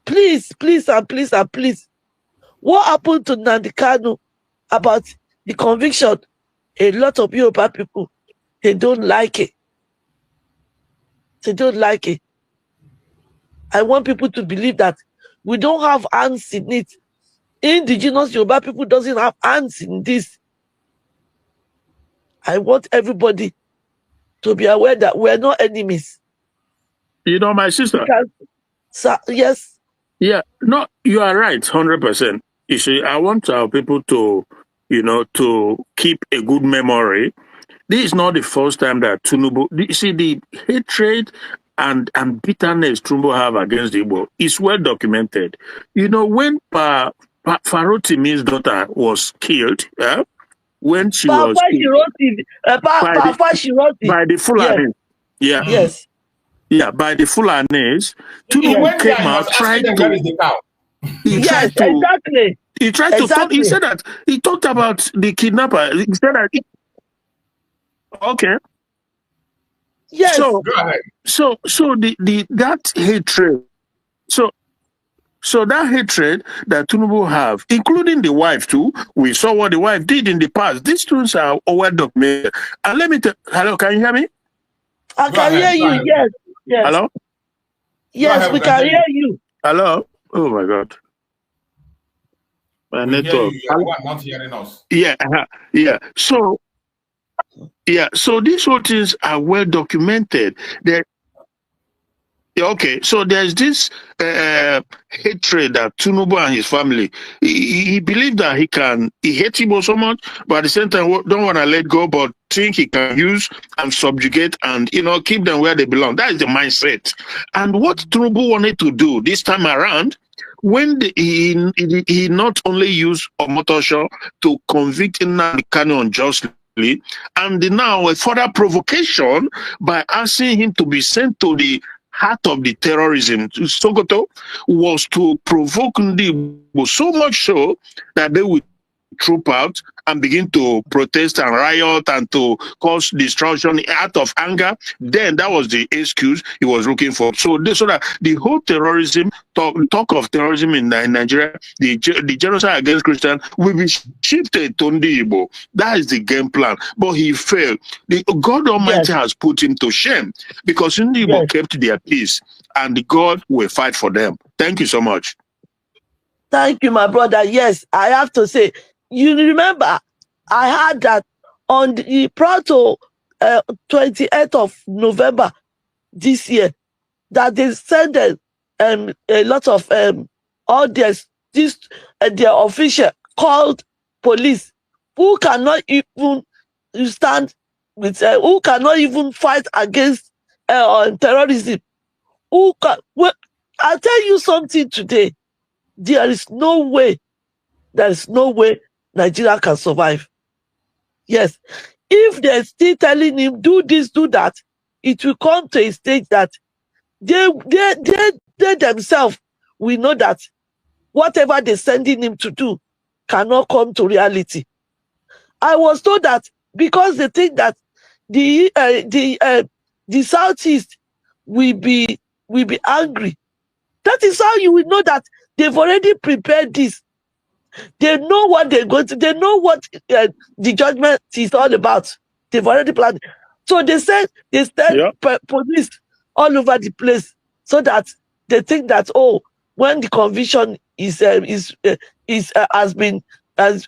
Please, and please, and please. What happened to Nnamdi Kanu about the conviction? A lot of Yoruba people, they don't like it. They don't like it. I want people to believe that we don't have hands in it. Indigenous Yoruba people doesn't have hands in this. I want everybody to be aware that we're not enemies. My sister. Yes. Yeah, no, you are right, 100%. You see, I want our people to, to keep a good memory. This is not the first time that Tinubu, you see, the hatred and bitterness Tinubu have against the Igbo is well documented. When Farotimi's daughter was killed, when she was by the Fulani. Yeah. Yes. Yeah, by the Fulanis, Tinubu came out, tried to. Exactly. He tried to talk. He Exactly. said that he talked about the kidnapper. He said that. Okay. Yes. Go ahead. So the that hatred. So that hatred that Tinubu have, including the wife too, we saw what the wife did in the past. These things are well documented. And let me tell. Hello, can you hear me? I Go can ahead. hear Go you. ahead. Yes. Yes. Hello. Go Yes, ahead. we We can can hear hear you. you. Hello. Oh my God. My We hear you. network. You are the one not hearing us. Yeah. Yeah. So yeah. So these whole things are well documented. Yeah, okay, so there's this hatred that Tinubu and his family. He believed that he hates Igbo so much, but at the same time don't want to let go, but think he can use and subjugate and keep them where they belong. That is the mindset. And what Tinubu wanted to do this time around, when he not only used Omotosho to convict Nnamdi Kanu unjustly, and now a further provocation by asking him to be sent to the heart of the terrorism to Sokoto was to provoke Ndibo so much so that they would troop out and begin to protest and riot and to cause destruction out of anger. Then that was the excuse he was looking for. So that the whole terrorism talk of terrorism in Nigeria, the genocide against Christians will be shifted to Ndibo. That is the game plan. But he failed. God Almighty has put him to shame because Ndibo kept their peace and God will fight for them. Thank you so much. Thank you, my brother. Yes, I have to say, you remember, I heard that on the prior to 28th of November this year, that they sent a lot of all their official called police who cannot even stand with who cannot even fight against terrorism. Who can? Well, I'll tell you something today. There is no way Nigeria can survive. Yes. If they're still telling him, do this, do that, it will come to a stage that they themselves will know that whatever they're sending him to do cannot come to reality. I was told that because they think that the Southeast will be angry. That is how you will know that they've already prepared this. They know what they're going to. They know what the judgment is all about. They've already planned. So they send police all over the place so that they think that when the conviction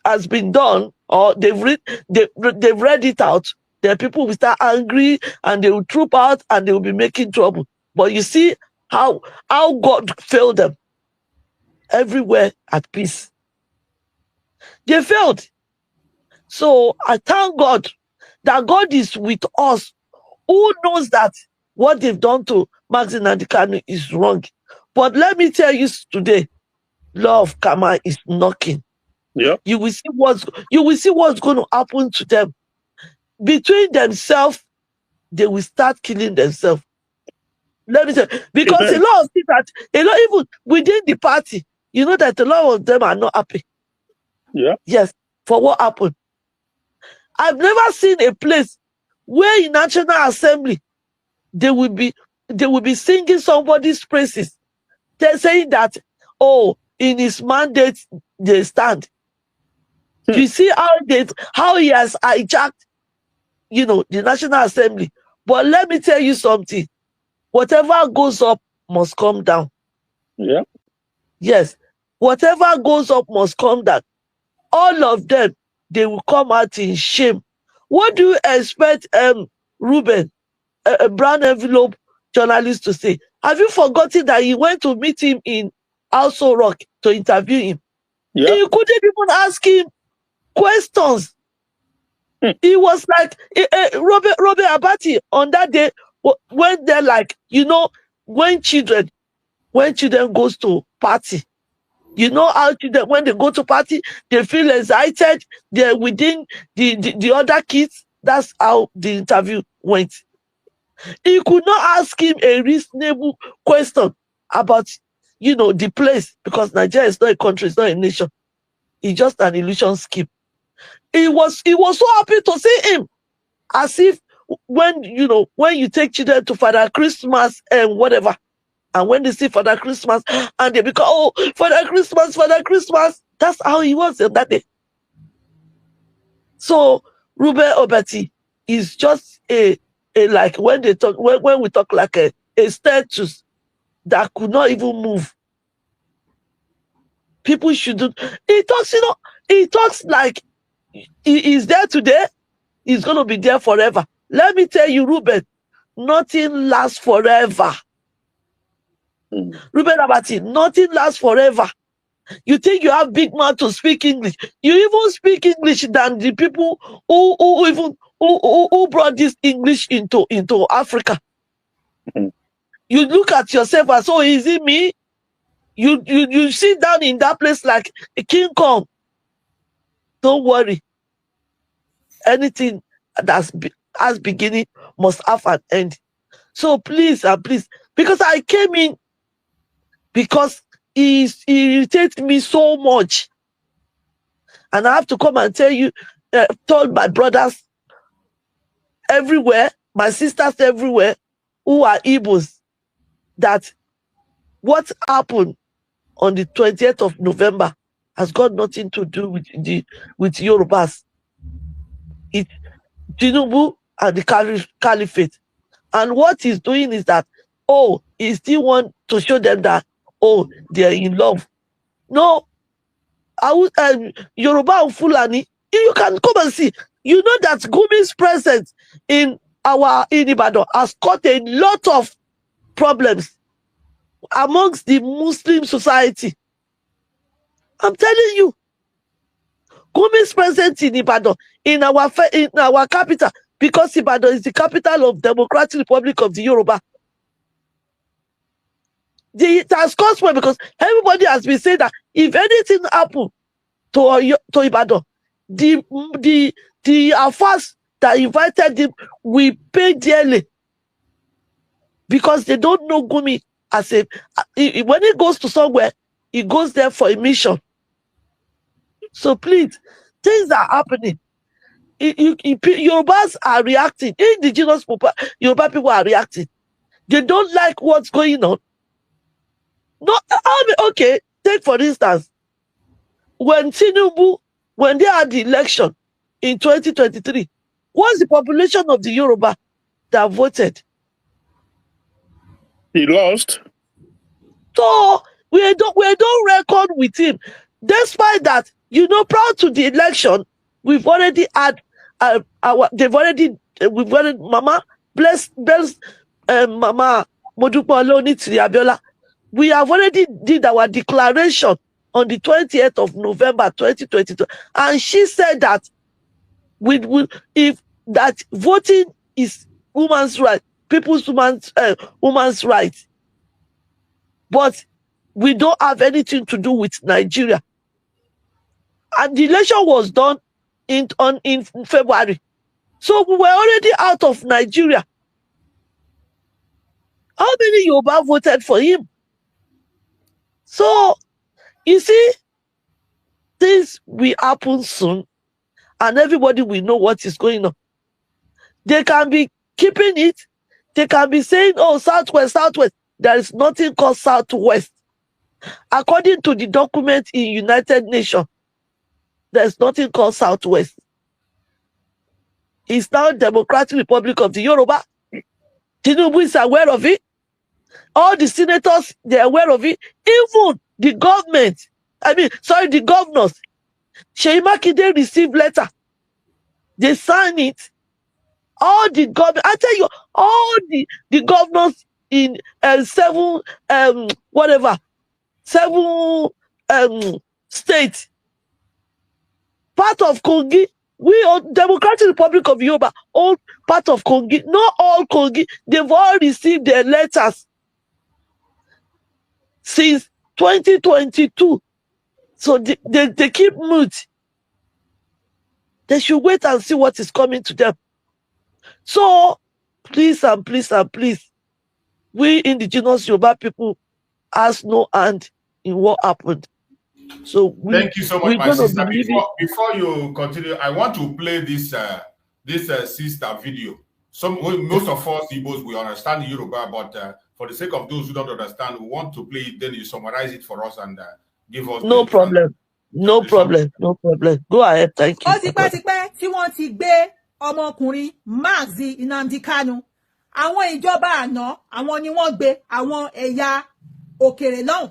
has been done, or they've read it out, the people will start angry and they will troop out and they will be making trouble. But you see how God failed them everywhere at peace. They failed. So I thank God that God is with us, who knows that what they've done to Nnamdi Kanu is wrong. But let me tell you today, law of karma is knocking. Yeah. You will see what's going to happen to them. Between themselves, they will start killing themselves. Let me tell you, because a lot of people even within the party, you know that a lot of them are not happy. Yeah. Yes, for what happened. I've never seen a place where in National Assembly they will be singing somebody's praises. They're saying that, in his mandate they stand. You see how he has hijacked, the National Assembly. But let me tell you something. Whatever goes up must come down. Yeah. Yes. Whatever goes up must come down. All of them, they will come out in shame. What do you expect Ruben, a brown envelope journalist, to say? Have you forgotten that he went to meet him in Aso Rock to interview him? Yeah. He couldn't even ask him questions. He was like Robert Abati on that day when they're like, when children goes to party, how children, when they go to party, they feel excited. They're within the other kids. That's how the interview went. He could not ask him a reasonable question about, the place, because Nigeria is not a country, it's not a nation. It's just an illusion scheme. He was so happy to see him, as if when you take children to Father Christmas and whatever, and when they see Father Christmas and they become, oh, Father Christmas, that's how he was on that day. So Ruben Obati is just a like when we talk like a status that could not even move. People shouldn't. He talks like he is there today, he's going to be there forever. Let me tell you, Ruben, nothing lasts forever. Ruben Abati, nothing lasts forever. You think you have big mouth to speak English? You even speak English than the people who brought this English into Africa. You look at yourself as, oh, is it me? You sit down in that place like a King Kong. Don't worry. Anything that has beginning must have an end. So please, because I came in because he irritates me so much. And I have to come and tell you, told my brothers everywhere, my sisters everywhere, who are Igbos, that what happened on the 20th of November has got nothing to do with Yorubas. It's Tinubu and the caliphate. And what he's doing is that, he still want to show them that, they're in love. No, Yoruba and Fulani, you can come and see. You know that Gumi's presence in Ibadan has caused a lot of problems amongst the Muslim society. I'm telling you, Gumi's presence in Ibadan, in our capital, because Ibadan is the capital of Democratic Republic of the Yoruba. It has caused well because everybody has been saying that if anything happened to Ibadan, the Afars that invited him will pay dearly, because they don't know Gumi as when he goes to somewhere, he goes there for a mission. So please, things are happening. Yorubas are reacting. Indigenous Yoruba people are reacting. They don't like what's going on. No, okay, take for instance, when Tinubu, when they had the election in 2023, what's the population of the Yoruba that voted? He lost. So we don't record with him. Despite that, prior to the election, we've already had Mama bless Mama Modupe Oloni Abiola. We have already did our declaration on the 20th of November 2022, and she said that that voting is women's right, women's right, but we don't have anything to do with Nigeria. And the election was done in February, so we were already out of Nigeria. How many Yoruba voted for him? So, you see, things will happen soon, and everybody will know what is going on. They can be keeping it. They can be saying, oh, Southwest. There is nothing called Southwest. According to the document in United Nations, there is nothing called Southwest. It's now Democratic Republic of the Yoruba. Tinubu is aware of it. All the senators, they're aware of it. Even the governors. Seyi Makinde received letter. They sign it. All the government, I tell you, all the governors in 7 states, part of Kogi, we are Democratic Republic of Yoruba, all part of Kogi, not all Kogi, they've all received their letters since 2022. So they keep mute. They should wait and see what is coming to them. So please, we indigenous Yoruba people has no hand in what happened. So Thank you so much, we're my going to sister. be living. Before you continue, I want to play this sister video. Most of us Igbos, we understand Yoruba, but for the sake of those who don't understand, we want to play it. Then you summarize it for us and give us No the problem. No problem. No problem. Go ahead. Thank you. Ó ti pẹ́ tí wọ́n ti gbé ọmọkùnrin Mazi Nnamdi Kanu. Àwọn ìjọba àná, àwọn ni wọ́n gbé àwọn ẹ̀yà òkèrè lọ́hùn.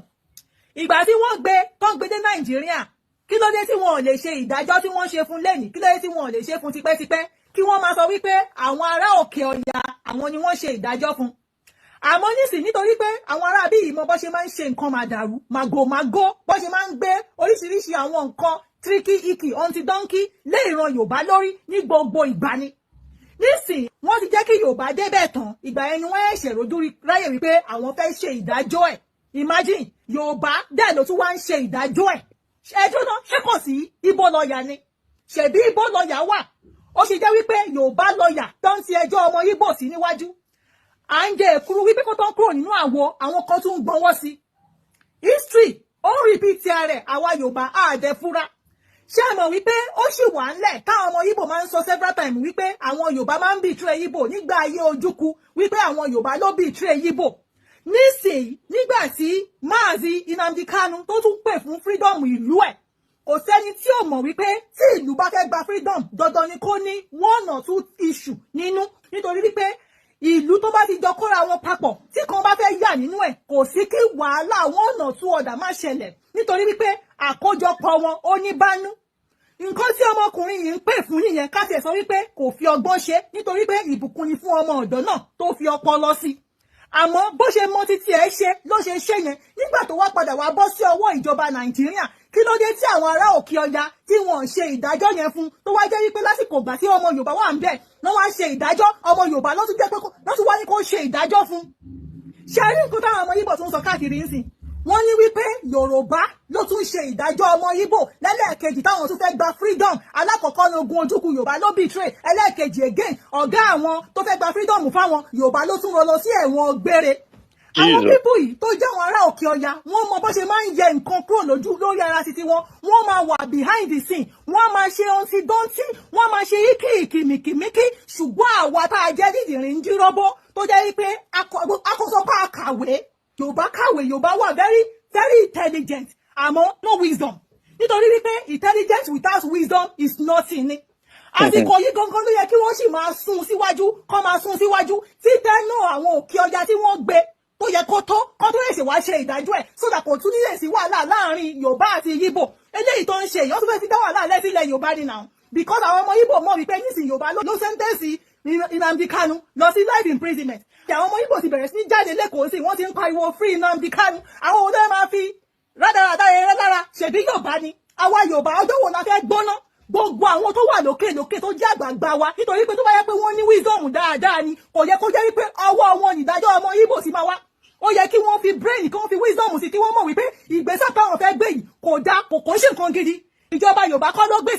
Ìgbà tí wọ́n gbé tó ń gbé dé Nàìjíríà, kí ló dé tí wọn ò lè ṣe ìdájọ́ tí wọ́n ṣe fún lẹ́nìí? Kí ló dé tí wọn ò lè ṣe fún tipẹ́tipẹ́? Kí wọ́n máa sọ wípé àwọn ará òkè ọya àwọn ni wọ́n ṣe ìdájọ́ fún. Àmọ́ nísìnyí nítorí pé àwọn ará bí ìmọ̀ bó ṣe máa ń ṣe nǹkan màdàrú, màgòmágó, bó ṣe máa ń gbé oríṣiríṣi àwọn nǹkan tíríkì ìkì ọ̀ǹtidọ́ńkì lé ìran Yorùbá lórí ní gbogbo ìgbà ni. Nísìnyí wọ́n ti jẹ́ kí Yorùbá débẹ̀ tán, ìgbà yẹn ni wọ́n ẹ̀ṣẹ̀ rojú ráyè wípé àwọn fẹ́ ṣe ìdájọ́ ẹ̀. Imagine Yorùbá dẹ̀ ló tún wá ń ṣe ìdájọ́ ẹ̀. Ẹjọ́ náà ṣé kò sí Ìgbò lọ́ọ̀yà ni? Ṣebí Ìgbò lọ́ọ̀yà wà? Ó ṣe jẹ́ wípé Yorùbá lọ́ọ̀yà tó ń ti ẹjọ́ ọmọ Ìgbò sí níwájú. À ń jẹ èkuru wípé kó tó ń kúrò nínú àwọn kan tún ń gbọ́nwọ́ sí. History ó ń repeat rẹ̀ àwa Yorùbá àdẹ́fúra. Ṣé ẹ mọ̀ wípé ó sì wà ńlẹ̀ táwọn ọmọ Ìgbò máa ń sọ several times wípé àwọn Yorùbá máa ń betray Ìgbò nígbà ayé Ojukwu wípé àwọn Yorùbá ló betray Ìgbò. Nísìnyí nígbà tí Mazi Nnamdi Kanu tó tún pè fún freedom ìlú ẹ̀, kò sẹ́ni tí ò mọ̀ wípé tí ìlú bá fẹ́ gba freedom dandan ni kó ní one or two issue nínú, nítorí wípé ìlú tó bá ti jọ kóra wọn papọ̀ tí kan bá fẹ́ yà nínú ẹ̀ kò sí kí wàhálà one or two ọ̀dà má ṣẹlẹ̀, nítorí wípé àkójọpọ̀ wọn ó ní bánú. Nǹkan tí ọmọkùnrin yìí ń pè fún nìyẹn, ká tiẹ̀ sọ wípé kò fi ọgbọ́n ṣe, nítorí pé ìbùkún ni fún ọmọ ọ̀dọ́ náà tó fi ọpọlọ sí. Àmọ́ bó ṣe mọ títí ẹ̀ ṣe ló ṣe ṣe yẹn nígbà tó wá padà wá bọ́ sí ọwọ́ ìjọba Nàìjíríà. Kí ló dé tí àwọn ará òkè ọya tí wọ́n ṣe ìdájọ́ yẹn fún, tó wá jẹ́ wípé lásìkò ìgbà tí ọmọ Yorùbá wà ń bẹ̀ wọ́n wá ṣe ìdájọ́ ọmọ Yorùbá lọ́tún jẹ́ pé lọ́tún wá ní kó ṣe ìdájọ́ fún. Ṣé rí nǹkan táwọn ọmọ Ìgbò tún sọ káàkiri ń sìn? Wọ́n ní wípé Yorùbá ló tún ṣe ìdájọ́ ọmọ Ìgbò lẹ́lẹ́ẹ̀kejì táwọn tún fẹ́ gba freedom. Alákọ̀ọ́kọ́ ní ogun Ojukwu Yorùbá ló betray, ẹlẹ́ẹ̀kejì again ọ̀gá àwọn tó fẹ́ gba freedom fáwọn Yorùbá ló tún rọ lọ sí ẹ̀wọ̀n gbére. Àwọn pípù yìí tó jẹ́ àwọn ará òkè ọya wọ́n mọ bó ṣe máa ń yẹ nǹkan kúrò lórí ara títí wọn, wọ́n máa wà behind the scene, wọ́n máa ṣe ọ̀ǹtidọ́ǹtì, wọ́n máa ṣe ìkìmìkìmìkì. Ṣùgbọ́n àwa tá a jẹ́ dídìrín ń dírọ́bọ́ tó jẹ́ wípé akọ́sọ́pá kàwé, Yorùbá kàwé, Yorùbá wà very very intelligent àmọ́ no wisdom, nítorí wípé intelligence without wisdom is nothing ni. Àsìkò yìí gangan ló yẹ kí wọ́n sì máa sún síwájú, kọ́ máa sún síwájú títẹ́ náà àwọn òkè ọya tí wọ́n gbé tó yẹ kó tó lè ṣe wá ṣe ìdájọ́ ẹ̀ sódà kò tún nílẹ̀ sí wàhálà láàrin Yorùbá àti Ìgbò. Eléyìí tó ń ṣe èèyàn tó fẹ́ fi dá wàhálà lẹ́sílẹ̀ Yorùbá ni now, because àwọn ọmọ Ìgbò mọ̀ wípé nísìnyí Yorùbá ló sẹ́ńtẹ́ǹsì Nnamdi Kanu lọ sí life imprisonment. Àwọn ọmọ Ìgbò ti bẹ̀rẹ̀ sí ní jáde lẹ́kọ̀ọ́ sí, wọ́n ti ń pariwo free Nnamdi Kanu. Àwọn olóyè máa fi rádaràdà eré lára ṣèbí Yorùbá ni àwa Yorùbá. Ọjọ́ wo la fẹ́ gbóná? Gbogbo àwọn tó wà lókè tó jẹ́ àgbààgbà wa, nítorí pé tó bá yẹ pé wọ́n ní wisdom dáadáa ni kò yẹ kó jẹ́ wípé ọwọ́ wọn ìdájọ́ ọmọ Ìgbò sì máa wá. Ó yẹ kí wọ́n fi brain, kí wọ́n fi wisdom sí, kí wọ́n mọ̀ wípé ìgbésẹ̀ táwọn fẹ́ gbé yìí kò dá, kò ṣe nǹkan gidi. Ìjọba Yorùbá kọ́ ló gbé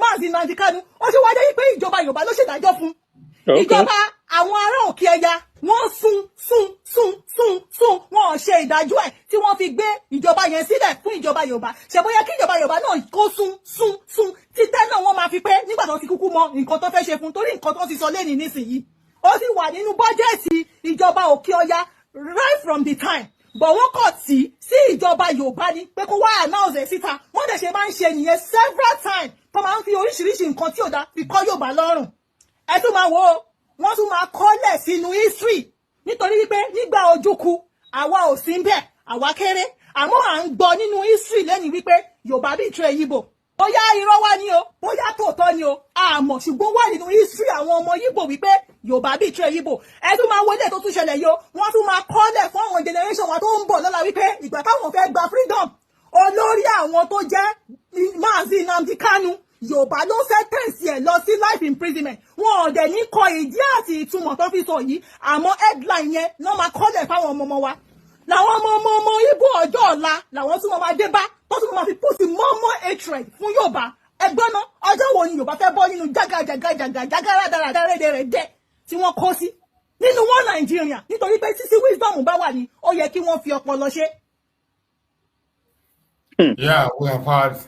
Mazi Nnamdi Kanu. Ó ṣe wá jẹ́ wípé ìjọba Yorùbá ló ṣèdájọ́ fún. Ìjọba àwọn ará òkè ọya wọ́n sún wọn ò ṣe ìdájọ́ ẹ̀ tí wọ́n fi gbé ìjọba yẹn sílẹ̀ fún ìjọba Yorùbá. Ṣèbóyá kí ìjọba Yorùbá náà kó sún títẹ́ náà wọ́n máa fi pé nígbà tó ti kúkú mọ nǹkan tó fẹ́ ṣe fún, torí nǹkan tó ti sọ lẹ́nìí nísìnyí ó sì wà nínú bọ́jẹ́ẹ̀tì ìjọba òkè ọya right from the time, but wọ́n kọ̀ sí ìjọba Yorùbá ni pé kó wá announce ẹ̀ síta. Wọ́n dẹ̀ ṣe máa ń ṣe nìyẹn several times, tó máa ń fi oríṣiríṣi nǹkan tí ò dá fi kọ́ Yorùbá lọ́rùn. Ẹ tún máa wo, wọ́n tún máa kọ́lẹ̀ sínú history, nítorí wípé nígbà Ojukwu àwa ò sí ń bẹ̀, àwa kéré, àmọ́ à ń gbọ́ nínú history lẹ́yìn wípé Yorùbá betray Ìgbò. Bóyá irọ́ wá ní o, bóyá tòótọ́ ni o, àmọ́ ṣùgbọ́n wà nínú history àwọn ọmọ Ìgbò wípé Yorùbá betray Ìgbò. Ẹ tún máa wọlé tó tún ṣẹlẹ̀ yìí o, wọ́n tún máa kọ́lẹ̀ fún àwọn generation wa tó ń bọ̀ lọ́la wípé ìgbà táwọn fẹ́ gba freedom, olórí àwọn tó jẹ́ Mazi Nnamdi Kanu, Yorùbá ló fẹ́ tẹ̀sí ẹ̀ lọ sí life imprisonment. Wọn ò dẹ̀ ní kọ ìdí àti ìtumọ̀ tó fi sọ yìí, àmọ́ headline yẹn ló máa kọ́lẹ̀ fáwọn ọmọ wa. Làwọn ọmọ Ìgbò ọjọ́ ọ̀la làwọn tún máa dé bá, tó tún máa fi put more hatred fún Yorùbá. Ẹgbọ́n náà ọjọ́ wo ni Yorùbá fẹ́ bọ́ nínú jágàrádáradá rẹ̀ tí wọ́n kó sí nínú wọn Nàìjíríà, nítorí pé títí wisdom bá wà ní ó yẹ kí wọ́n fi ọpọlọ ṣe. Yeah, we have had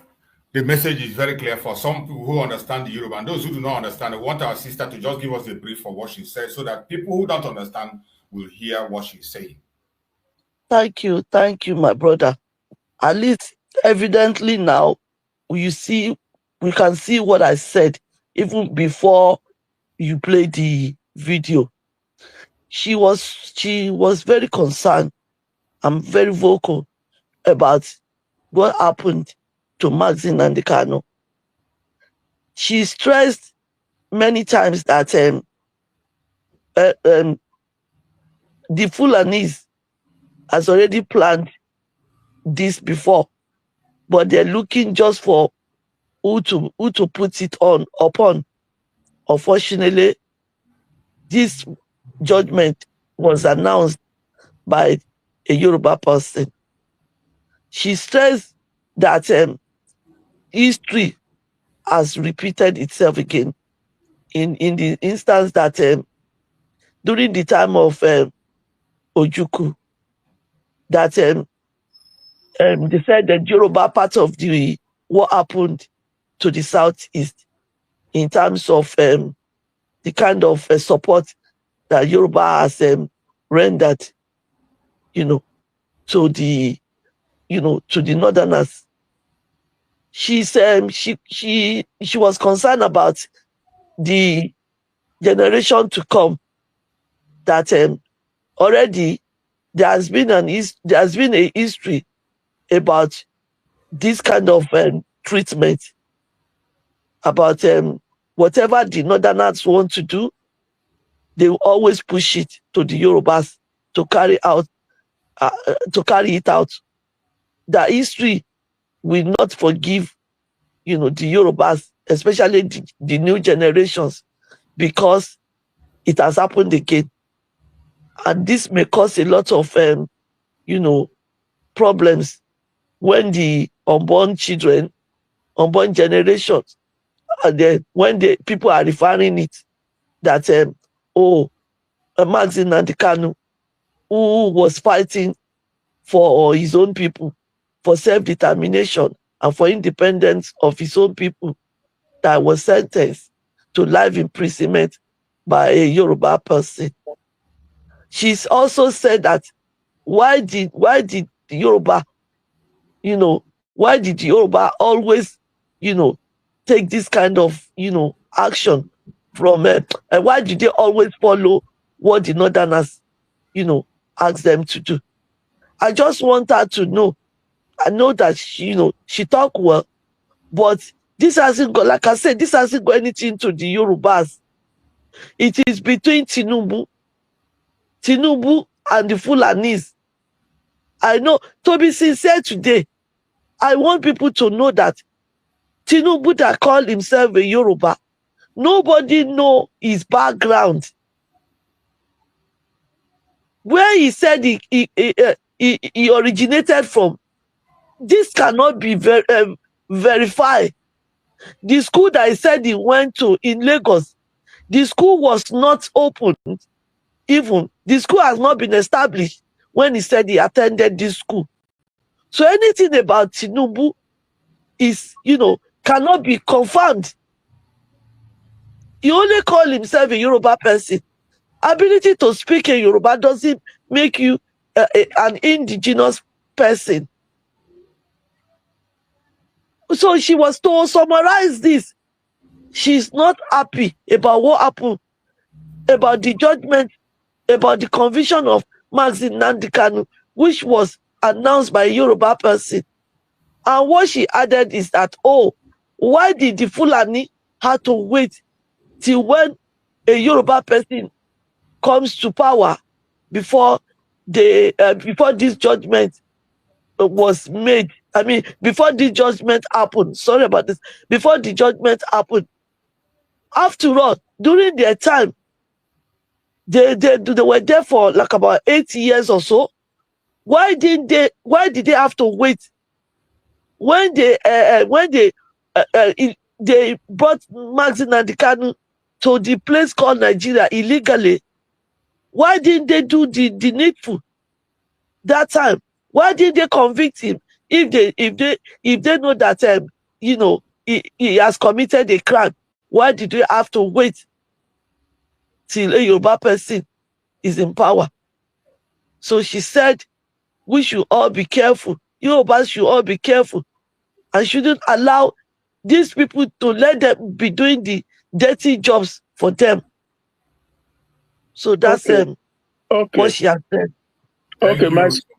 the message is very clear for some people who understand the Yoruba, and those who do not understand. I want our sister to just give us a brief of what she said so that people who don't understand will hear what she's saying. Thank you, my brother. At least evidently now we can see what I said even before you play the video. She was very concerned and very vocal about what happened to Nnamdi Kanu. She stressed many times that the Fulanis has already planned this before, but they're looking just for who to put it upon. Unfortunately, this judgment was announced by a Yoruba person. She stressed that history has repeated itself again in the instance that during the time of Ojukwu, that they said the Yoruba part of what happened to the southeast in terms of the kind of support that Yoruba has rendered, to the northerners. She was concerned about the generation to come, that already there has been a history about this kind of treatment, about whatever the northerners want to do, they will always push it to the Yorubas to carry it out. The history will not forgive, the Yorubas, especially the new generations, because it has happened again. And this may cause a lot of, problems when the unborn children, unborn generations, and then when the people are referring it that, Nnamdi Kanu, who was fighting for his own people, for self-determination and for independence of his own people, that was sentenced to life imprisonment by a Yoruba person. She's also said that why did the Yoruba, why did the Yoruba always, take this kind of, action from and why did they always follow what the northerners, asked them to do? I just want her to know. I know that she talk well, but this hasn't got, like I said, this hasn't got anything to the Yorubas. It is between Tinubu and the Fulanis. I know, to be sincere today, I want people to know that Tinubu that called himself a Yoruba, nobody know his background. Where he said he originated from, this cannot be verified. The school that he said he went to in Lagos, the school was not open. Even the school has not been established when he said he attended this school. So anything about Tinubu is, cannot be confirmed. He only called himself a Yoruba person. Ability to speak in Yoruba doesn't make you an indigenous person. So she was to summarize this. She's not happy about what happened, about the judgment, about the conviction of Nnamdi Kanu, which was announced by a Yoruba person. And what she added is that, why did the Fulani have to wait till when a Yoruba person comes to power before this judgment was made? I mean, before the judgment happened. Sorry about this. Before the judgment happened. After all, during their time, they were there for like about 8 years or so. Why did they have to wait? When they brought Nnamdi Kanu to the place called Nigeria illegally, why didn't they do the needful that time? Why did they convict him if they know that you know, he has committed a crime, why did we have to wait till a Yoruba person is in power? So she said, we should all be careful. Yorubas should all be careful and shouldn't allow these people to let them be doing the dirty jobs for them. So that's Okay. what she has said. Okay, Thank you.